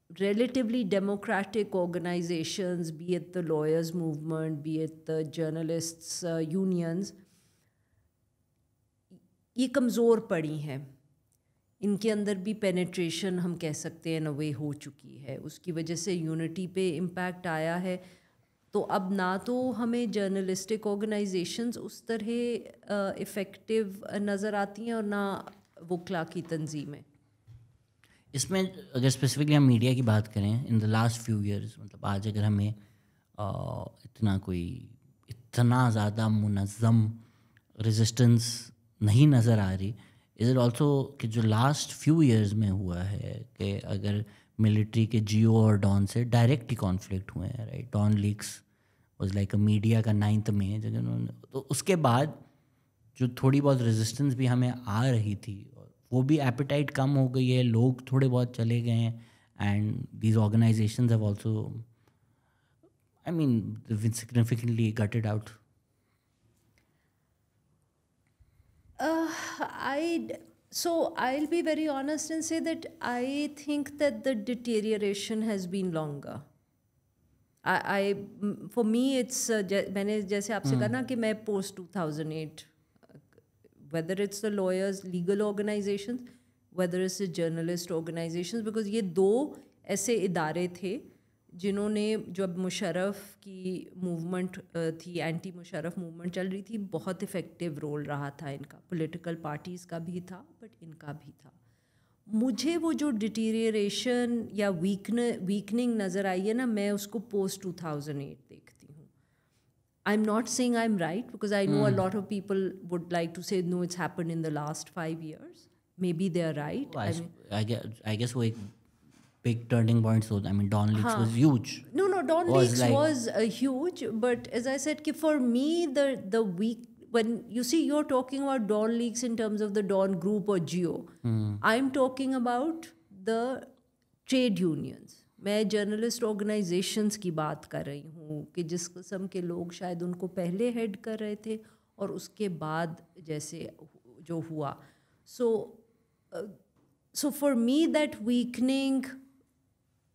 relatively democratic organizations, be it the lawyers movement, be it the journalists unions, یہ کمزور پڑی ہیں. ان کے اندر بھی پینیٹریشن ہم کہہ سکتے ہیں نوے ہو چکی ہے, اس کی وجہ سے یونٹی پہ امپیکٹ آیا ہے. تو اب نہ تو ہمیں جرنلسٹک آرگنائزیشنز اس طرح افیکٹو نظر آتی ہیں اور نہ وکلا کی تنظیمیں. اس میں اگر اسپیسیفکلی ہم میڈیا کی بات کریں ان دا لاسٹ فیو ایئرز, مطلب آج اگر ہمیں اتنا زیادہ منظم رزسٹنس نہیں نظر آ رہی, از اٹ آلسو کہ جو لاسٹ فیو ایئرز میں ہوا ہے کہ اگر ملٹری کے جیو اور ڈان سے ڈائریکٹ ہی کانفلکٹ ہوئے ہیں, right. Dawn leaks was like a media کا 9th میں, جگہ انہوں نے, تو اس کے بعد جو تھوڑی بہت رزسٹنس بھی ہمیں آ رہی تھی وہ بھی ایپیٹائٹ کم ہو گئی ہے, لوگ تھوڑے بہت چلے گئے ہیں. And these organisations have also I mean significantly gutted out. So I'll be very honest and say that I think that the deterioration has been longer. For me it's میں نے جیسے آپ سے کہا نا کہ میں post 2008, whether it's the lawyers, legal organizations, whether it's the journalist organizations, because یہ دو ایسے ادارے تھے جنہوں نے, جب مشرف کی موومنٹ تھی, اینٹی مشرف موومنٹ چل رہی تھی, بہت افیکٹو رول رہا تھا ان کا. پولیٹیکل پارٹیز کا بھی تھا بٹ ان کا بھی تھا. مجھے وہ جو ڈیٹیریریشن یا ویکننگ نظر آئی ہے نا, میں اس کو پوسٹ 2008 دیکھتی ہوں. I am not seeing I am right because I know a lot of people would like to say no, it's happened in the last 5 years. Maybe they are right. I guess وہ ایک big turning points ہوتا. I mean Don Leaks was huge. No, Don Leaks was huge, but as I said کہ for me the weak, when you see you're talking about Don Leaks in terms of the Don Group or Geo, I'm talking about the trade unions. میں journalist organisations کی بات کر رہی ہوں کہ جس قسم کے لوگ شاید ان کو پہلے ہیڈ کر رہے تھے اور اس کے بعد جیسے جو ہوا. So for me that weakening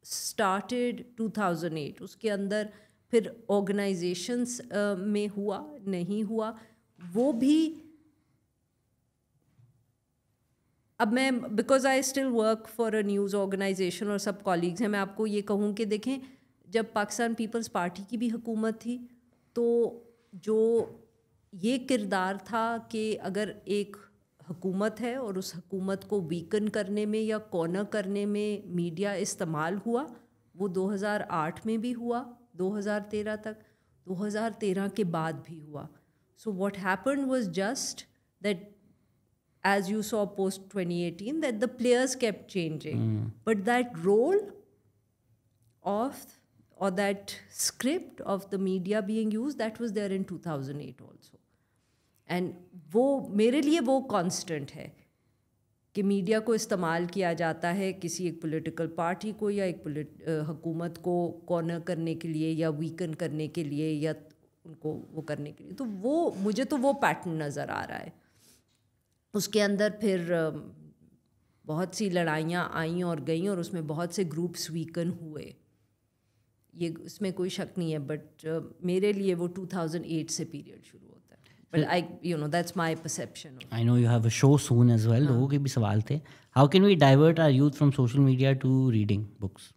started 2008. اس کے اندر پھر آرگنائزیشنس میں ہوا نہیں ہوا, وہ بھی اب میں because I still work for a news organisation اور سب کالیگز ہیں, میں آپ کو یہ کہوں کہ دیکھیں جب پاکستان پیپلز پارٹی کی بھی حکومت تھی تو جو یہ کردار تھا کہ اگر ایک حکومت ہے اور اس حکومت کو ویکن کرنے میں یا کارنر کرنے میں میڈیا استعمال ہوا, وہ 2008 میں بھی ہوا, 2013 تک, 2013 کے بعد بھی ہوا. So what happened was just that as you saw post 2018 that the players kept changing, but that role of or that script of the media being used, that was there in 2008 also. And وہ میرے لیے وہ constant ہے کہ media کو استعمال کیا جاتا ہے کسی ایک پولیٹیکل پارٹی کو یا ایک حکومت کو کارنر کرنے کے لیے یا ویکن کرنے کے لیے یا ان کو وہ کرنے کے لیے. تو وہ مجھے تو وہ پیٹرن نظر آ رہا ہے. اس کے اندر پھر بہت سی لڑائیاں آئیں اور گئیں اور اس میں بہت سے گروپس ویکن ہوئے, یہ اس میں کوئی شک نہیں ہے. بٹ میرے لیے وہ 2008 سے پیریڈ شروع ہوتا ہے. But that's my perception. I know you have a show soon as well. لوگوں کے بھی سوال تھے. How can we divert our youth from social media to reading books?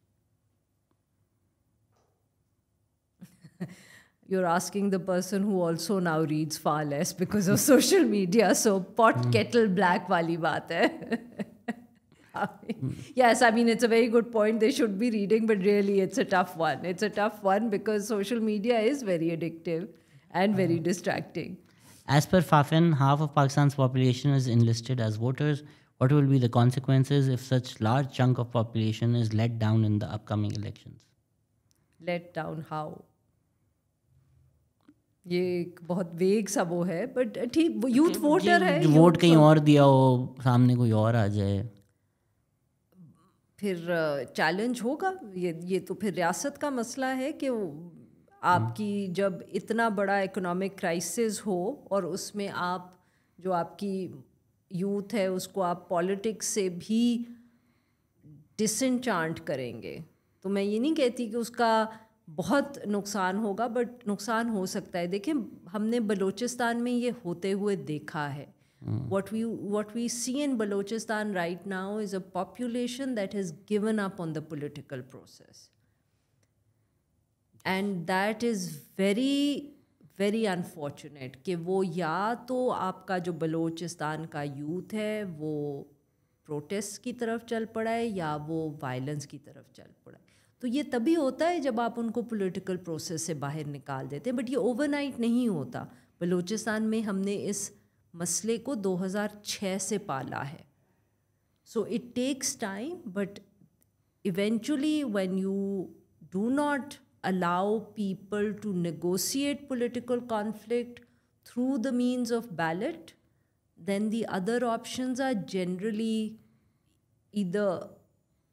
you're asking the person who also now reads far less because of social media. So pot kettle black wali baat hai. Yes, I mean, it's a very good point. They should be reading, but really it's a tough one. It's a tough one because social media is very addictive and very distracting. As per FAFN, half of Pakistan's population is enlisted as voters. What will be the consequences if such large chunk of population is let down in the upcoming elections? Let down how? یہ ایک بہت ویگ سا وہ ہے, but ٹھیک youth voter ہے, vote کہیں اور دیا ہو, سامنے کوئی اور آ جائے, پھر چیلنج ہوگا. یہ تو پھر ریاست کا مسئلہ ہے کہ آپ کی جب اتنا بڑا اکنامک کرائسس ہو اور اس میں آپ جو آپ کی یوتھ ہے اس کو آپ پالیٹکس سے بھی ڈسنچانٹ کریں گے, تو میں یہ نہیں کہتی کہ اس کا بہت نقصان ہوگا, بٹ نقصان ہو سکتا ہے. دیکھیں ہم نے بلوچستان میں یہ ہوتے ہوئے دیکھا ہے. What we see in Balochistan right now is a population that has given up on the political process. And that is very, very unfortunate کہ وہ یا تو آپ کا جو بلوچستان کا یوتھ ہے وہ پروٹیسٹ کی طرف چل پڑا ہے یا وہ وائلنس کی طرف چل پڑا ہے. تو یہ تبھی ہوتا ہے جب آپ ان کو پولیٹیکل پروسیس سے باہر نکال دیتے ہیں, بٹ یہ اوور نائٹ نہیں ہوتا. بلوچستان میں ہم نے اس مسئلے کو 2006 سے پالا ہے. So it takes time, but eventually when you do not allow people to negotiate political conflict through the means of ballot, then the other options are generally either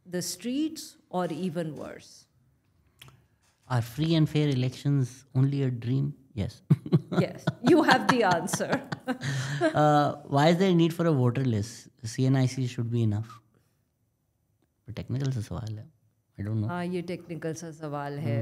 the streets or even worse. Are free and fair elections only a dream? Yes. Yes, you have the answer. Why is there a need for a voter list? CNIC should be enough. But technical sa sawal hai. I don't know. ہاں یہ technical سا سوال ہے.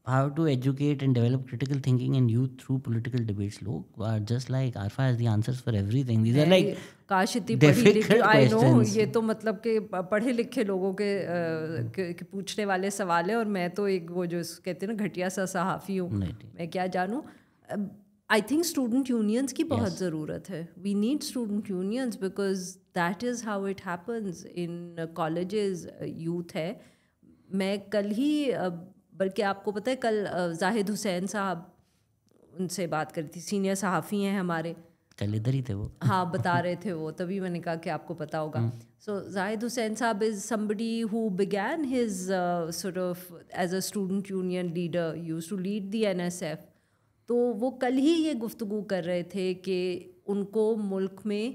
How to educate and develop critical thinking in youth through political debates? Log are just like Arfa has the answers for everything. These are like کاش اتنی پڑھی لکھی, I know یہ تو مطلب کہ پڑھے لکھے لوگوں کے پوچھنے والے سوال ہیں, اور میں تو ایک وہ جو کہتے ہیں نا گھٹیا سا صحافی ہوں, میں کیا جانوں. I think اسٹوڈنٹ یونینس کی بہت ضرورت ہے. We need student unions because that is how it happens in colleges. youth ہے. میں کل ہی, بلکہ آپ کو پتہ ہے کل زاہد حسین صاحب ان سے بات کری تھی, سینئر صحافی ہیں ہمارے, کل ادھر ہی تھے وہ, ہاں بتا رہے تھے وہ, تبھی میں نے کہا کہ آپ کو پتہ ہوگا. سو زاہد حسین صاحب از somebody who began his sort of as a student union leader, used to lead the NSF. تو وہ کل ہی یہ گفتگو کر رہے تھے کہ ان کو ملک میں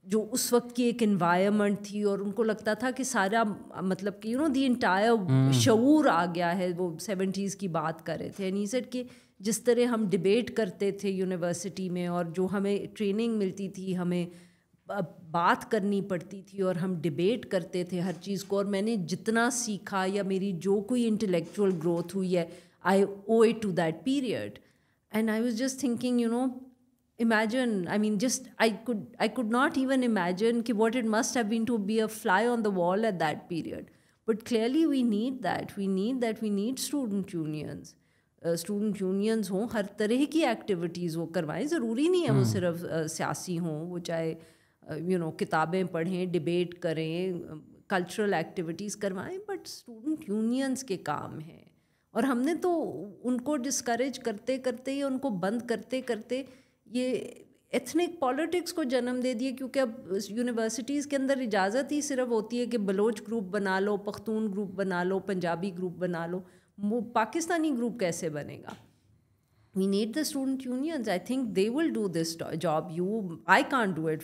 جو اس وقت کی ایک انوائرمنٹ تھی, اور ان کو لگتا تھا کہ سارا مطلب کہ دی انٹائر شعور آ گیا ہے. وہ 70s کی بات کر رہے تھے, اینڈ ہی سیڈ کہ جس طرح ہم ڈبیٹ کرتے تھے یونیورسٹی میں, اور جو ہمیں ٹریننگ ملتی تھی, ہمیں بات کرنی پڑتی تھی اور ہم ڈبیٹ کرتے تھے ہر چیز کو, اور میں نے جتنا سیکھا یا میری جو کوئی انٹلیکچوئل گروتھ ہوئی ہے, I owe it to that period. And I was just thinking, imagine, I mean, just I could not even imagine what it must have been to be a fly on the wall at that period. But clearly we need that. We need student unions. Student unions ہوں, ہر طرح کی activities وہ کروائیں. ضروری نہیں ہے وہ صرف سیاسی ہوں, وہ چاہے کتابیں پڑھیں, ڈبیٹ کریں, کلچرل ایکٹیویٹیز کروائیں, بٹ اسٹوڈنٹ یونینس کے کام ہیں. اور ہم نے تو ان کو ڈسکریج کرتے کرتے یا ان کو بند کرتے کرتے یہ ایتھنک پالیٹکس کو جنم دے دیے, کیونکہ اب یونیورسٹیز کے اندر اجازت ہی صرف ہوتی ہے کہ بلوچ گروپ بنا لو, پختون گروپ بنا لو, پنجابی گروپ بنا لو. پاکستانی گروپ کیسے بنے گا؟ We need the student unions. I think they will do this job. I can't do it.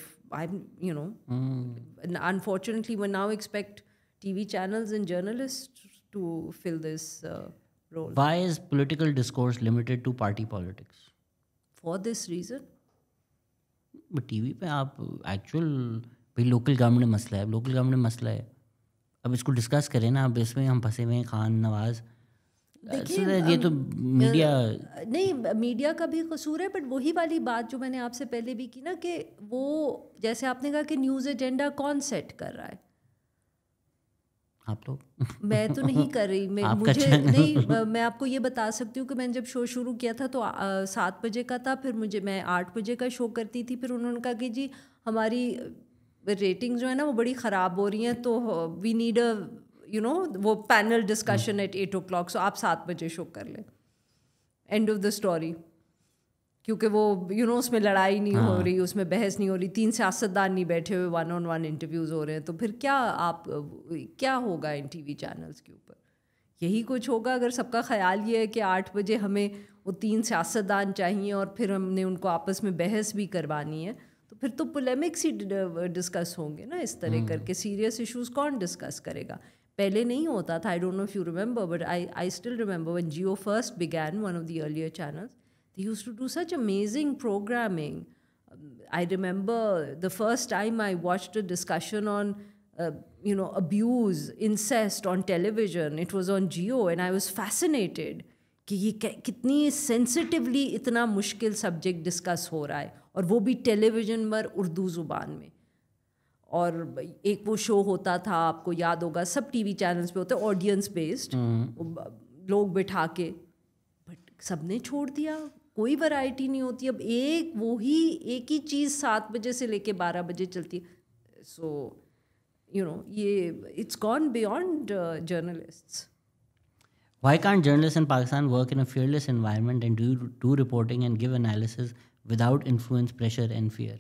Unfortunately, we now expect TV channels and journalists to fill this role. Why is political discourse limited to party politics? For this reason. But TV پہ آپ actual بھائی local government مسئلہ ہے, local government مسئلہ ہے, اب اس کو discuss کریں نا. اب اس میں ہم پھنسے ہوئے ہیں خان نواز, یہ تو میڈیا نہیں, میڈیا کا بھی قصور ہے. بٹ وہی والی بات جو میں نے آپ سے پہلے بھی کی نا, کہ وہ جیسے آپ نے کہا کہ نیوز ایجنڈا کون سیٹ کر رہا ہے. آپ لوگ میں تو نہیں کر رہی, مجھے نہیں, میں آپ کو یہ بتا سکتی ہوں کہ میں نے جب شو شروع کیا تھا تو 7 بجے کا تھا, پھر میں 8 بجے کا شو کرتی تھی, پھر انہوں نے کہا کہ جی ہماری ریٹنگ جو ہے نا وہ بڑی خراب ہو رہی ہیں, تو وی نیڈ اے وہ پینل ڈسکشن ایٹ 8 o'clock, سو آپ 7 بجے شو کر لیں, اینڈ آف دا اسٹوری. کیونکہ وہ اس میں لڑائی نہیں ہو رہی, اس میں بحث نہیں ہو رہی, 3 سیاستدان نہیں بیٹھے ہوئے, 1-on-1 انٹرویوز ہو رہے ہیں, تو پھر کیا ہوگا ان ٹی وی چینلز کے اوپر؟ یہی کچھ ہوگا اگر سب کا خیال یہ ہے کہ 8 بجے ہمیں وہ 3 سیاستدان چاہیے اور پھر ہم نے ان کو آپس میں بحث بھی کروانی ہے, تو پھر تو پولیمکس ہی ڈسکس ہوں گے نا اس طرح کر کے. سیریس ایشوز کون ڈسکس کرے گا؟ پہلے نہیں ہوتا تھا. I don't know if you remember, but I still remember when Jio first began, one of the earlier channels, they used to do such amazing programming. I remember the first time I watched a discussion on abuse, incest on television. It was on Jio and I was fascinated کہ یہ کتنی سینسٹیولی اتنا مشکل subject discuss ہو رہا ہے, اور وہ بھی ٹیلی ویژن پر اردو زبان میں. اور ایک وہ شو ہوتا تھا, آپ کو یاد ہوگا, سب ٹی وی چینلز پہ ہوتا ہے, آڈینس بیسڈ, لوگ بٹھا کے, بٹ سب نے چھوڑ دیا, کوئی ورائٹی نہیں ہوتی. اب ایک ہی چیز 7 بجے سے لے کے 12 بجے چلتی ہے. سو یہ it's gone beyond journalists. Why can't journalists in Pakistan work in a fearless environment and do reporting and give analysis without influence, pressure and fear?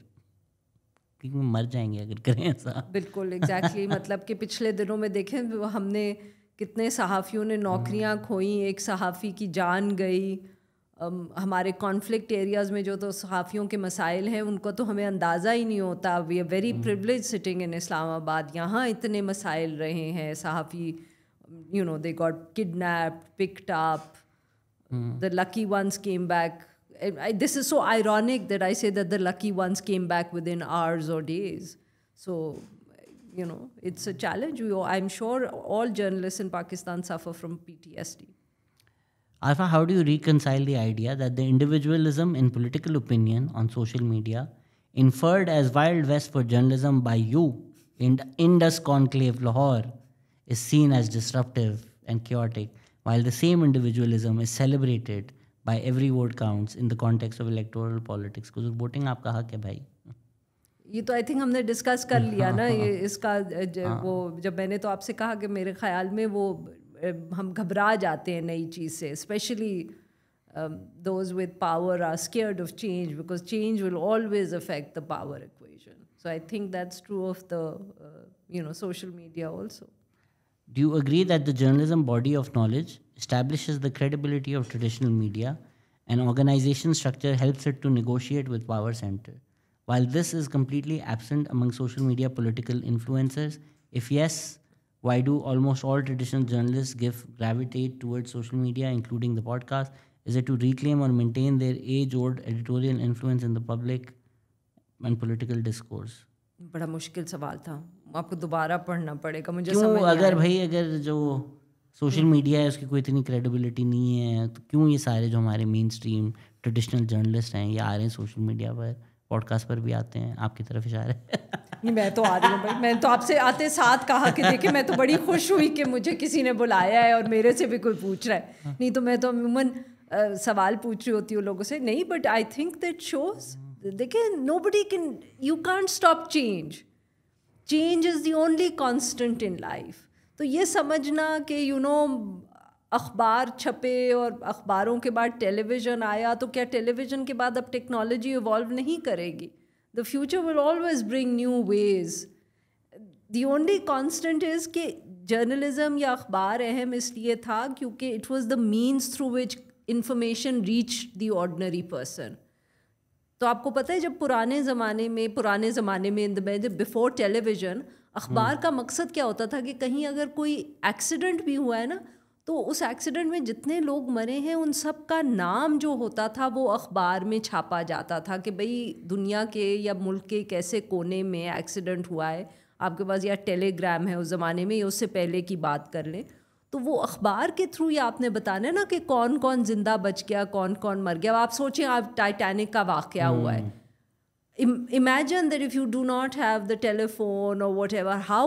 کیونکہ مر جائیں گے اگر کریں ایسا. بالکل ایگزیکٹلی. مطلب کہ پچھلے دنوں میں دیکھیں ہم نے کتنے صحافیوں نے نوکریاں کھوئیں, ایک صحافی کی جان گئی. ہمارے کانفلکٹ ایریاز میں جو تو صحافیوں کے مسائل ہیں ان کو تو ہمیں اندازہ ہی نہیں ہوتا. We are very privilege sitting in Islamabad, یہاں اتنے مسائل رہے ہیں. صحافی they got kidnapped, picked up, the lucky ones came back. This is so ironic that I say that the lucky ones came back within hours or days. So it's a challenge. I'm sure all journalists in Pakistan suffer from PTSD. Arfa, how do you reconcile the idea that the individualism in political opinion on social media inferred as Wild West for journalism by you in Indus Conclave Lahore is seen as disruptive and chaotic, while the same individualism is celebrated by every vote counts in the context of electoral politics? Because voting آپ کا حق ہے بھائی. یہ تو I think ہم نے discuss کر لیا نا اس کا. وہ جب میں نے تو آپ سے کہا کہ میرے خیال میں وہ ہم گھبرا جاتے ہیں نئی چیز سے, especially those with power are scared of change because change will always affect the power equation. So I think that's true of the social media also. Do you agree that the journalism body of knowledge establishes the credibility of traditional media and organization structure helps it to negotiate with power center? While this is completely absent among social media political influencers, if yes, why do almost all traditional journalists gravitate towards social media, including the podcast? Is it to reclaim or maintain their age-old editorial influence in the public and political discourse? بڑا مشکل سوال تھا, آپ کو دوبارہ پڑھنا پڑے گا مجھے. کیوں اگر جو سوشل میڈیا ہے اس کی کوئی اتنی کریڈیبلٹی نہیں ہے تو کیوں یہ سارے جو ہمارے مین اسٹریم ٹریڈیشنل جرنلسٹ ہیں یہ آ رہے ہیں سوشل میڈیا پر, پوڈ کاسٹ پر بھی آتے ہیں, آپ کی طرف اشارہ ہے. میں تو آ رہی ہوں بھائی, میں تو آپ سے آتے ساتھ کہا کہ دیکھیں میں تو بڑی خوش ہوئی کہ مجھے کسی نے بلایا ہے اور میرے سے بھی کوئی پوچھ رہا ہے, نہیں تو میں تو عموماً سوال پوچھ رہی ہوتی ہوں لوگوں سے. نہیں, but I think that shows, دیکھیں nobody can, you can't stop change. Change is the only constant in life. تو یہ سمجھنا کہ اخبار چھپے اور اخباروں کے بعد ٹیلی ویژن آیا تو کیا ٹیلی ویژن کے بعد اب ٹیکنالوجی ایوالو نہیں کرے گی؟ The future will always bring new ways. The only constant is کہ جرنلزم یا اخبار اہم اس لیے تھا کیونکہ it was the means through which information reached the ordinary person. تو آپ کو پتہ ہے جب پرانے زمانے میں بفور ٹیلی ویژن اخبار کا مقصد کیا ہوتا تھا کہ کہیں اگر کوئی ایکسیڈنٹ بھی ہوا ہے نا تو اس ایکسیڈنٹ میں جتنے لوگ مرے ہیں ان سب کا نام جو ہوتا تھا وہ اخبار میں چھاپا جاتا تھا کہ بھئی دنیا کے یا ملک کے کیسے کونے میں ایکسیڈنٹ ہوا ہے. آپ کے پاس یا ٹیلی گرام ہے اس زمانے میں یا اس سے پہلے کی بات کر لیں تو وہ اخبار کے تھرو یہ آپ نے بتانا ہے نا کہ کون کون زندہ بچ گیا, کون کون مر گیا. آپ سوچیں آپ ٹائٹینک کا واقعہ ہوا ہے, imagine that if you do not have the telephone or whatever, how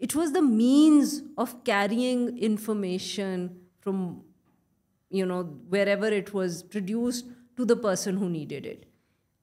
It was the means of carrying information from, wherever it was produced to the person who needed it.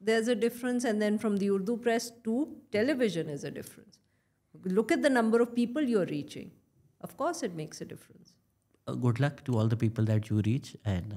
there's a difference, and then from the Urdu press to television is a difference. Look at the number of people you're reaching. Of course it makes a difference. Good luck to all the people that you reach, and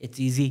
it's easy.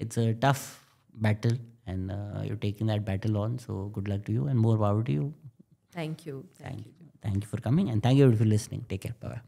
It's a tough battle, and you're taking that battle on, so good luck to you and more power to you. Thank you for coming, and thank you for listening. Take care. Bye bye.